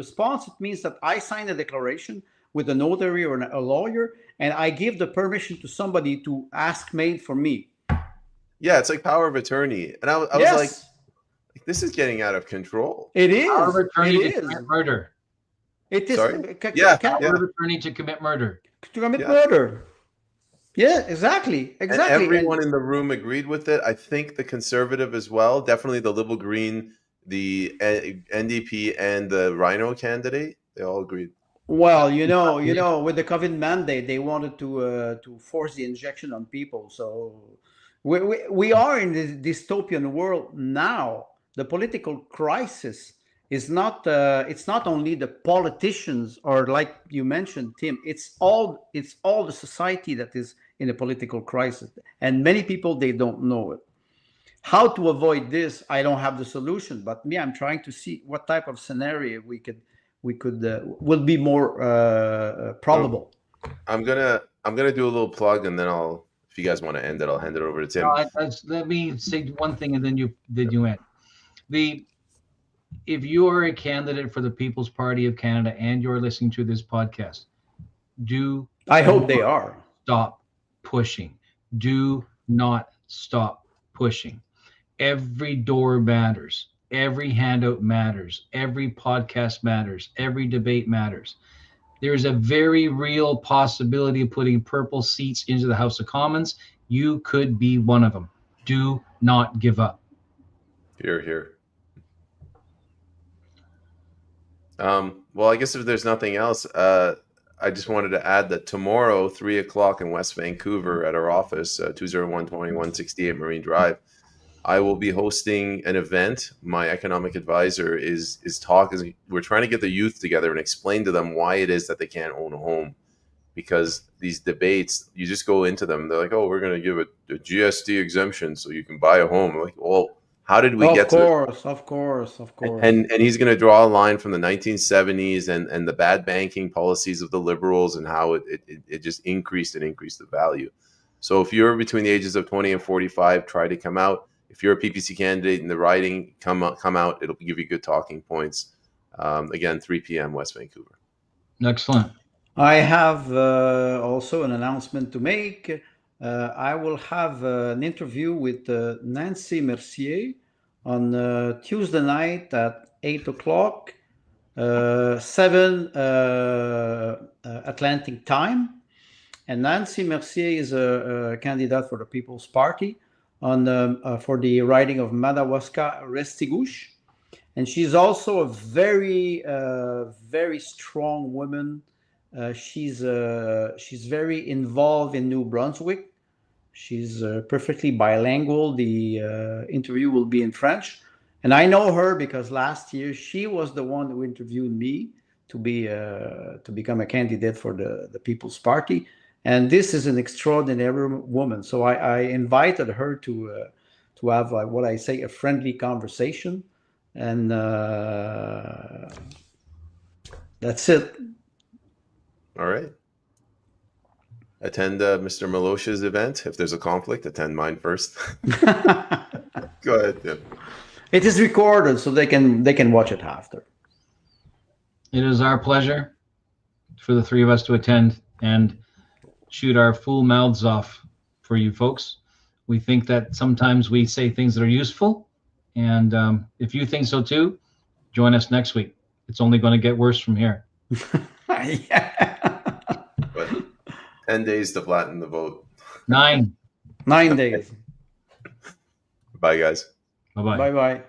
response. It means that I sign a declaration with a notary or a lawyer, and I give the permission to somebody to ask made for me. Yeah, it's like power of attorney, and I was like, this is getting out of control. It is. Power of attorney to commit murder. It is. Power of attorney to commit murder. To commit murder. Yeah, exactly. And everyone in the room agreed with it. I think the Conservative as well. Definitely the Liberal Green, the NDP, and the Rhino candidate. They all agreed. Well, with the COVID mandate, they wanted to force the injection on people. So we are in this dystopian world now. The political crisis is not. It's not only the politicians, or like you mentioned, Tim. It's all the society that is in a political crisis, and many people, they don't know it. How to avoid this? I don't have the solution, but I'm trying to see what type of scenario will be more probable. I'm gonna do a little plug, and then if you guys want to end it, I'll hand it over to Tim. Let me say one thing, and then you end. If you are a candidate for the People's Party of Canada and you're listening to this podcast, I hope they are. Stop pushing. Do not stop pushing. Every door matters. Every handout matters. Every podcast matters. Every debate matters. There's a very real possibility of putting purple seats into the House of Commons. You could be one of them. Do not give up. Hear, hear. Well, I guess if there's nothing else, I just wanted to add that tomorrow, 3:00 in West Vancouver at our office, 201-2168 Marine Drive, I will be hosting an event. My economic advisor is we're trying to get the youth together and explain to them why it is that they can't own a home. Because these debates, you just go into them, they're like, "Oh, we're going to give a GST exemption so you can buy a home." I'm like, well, how did we get to it? Of course. And he's going to draw a line from the 1970s and the bad banking policies of the Liberals and how it just increased the value. So if you're between the ages of 20 and 45, try to come out. if you're a PPC candidate in the riding, come out. It'll give you good talking points. Again, 3 p.m. West Vancouver. Excellent. I have also an announcement to make. I will have an interview with Nancy Mercier on Tuesday night at 8 o'clock, 7 Atlantic time. And Nancy Mercier is a candidate for the People's Party for the riding of Madawaska-Restigouche. And she's also a very, very strong woman. She's very involved in New Brunswick. She's perfectly bilingual. The interview will be in French. And I know her because last year she was the one who interviewed me to become a candidate for the People's Party. And this is an extraordinary woman. So I invited her to have what I say, a friendly conversation. And that's it. All right. Attend Mr. Milosha's event. If there's a conflict, attend mine first. Go ahead, Tim. It is recorded, so they can watch it after. It is our pleasure for the three of us to attend and shoot our full mouths off for you folks. We think that sometimes we say things that are useful, and if you think so too, join us next week. It's only going to get worse from here. Yeah. But 10 days to flatten the vote. 9 9 days. Bye, guys. Bye-bye. Bye-bye.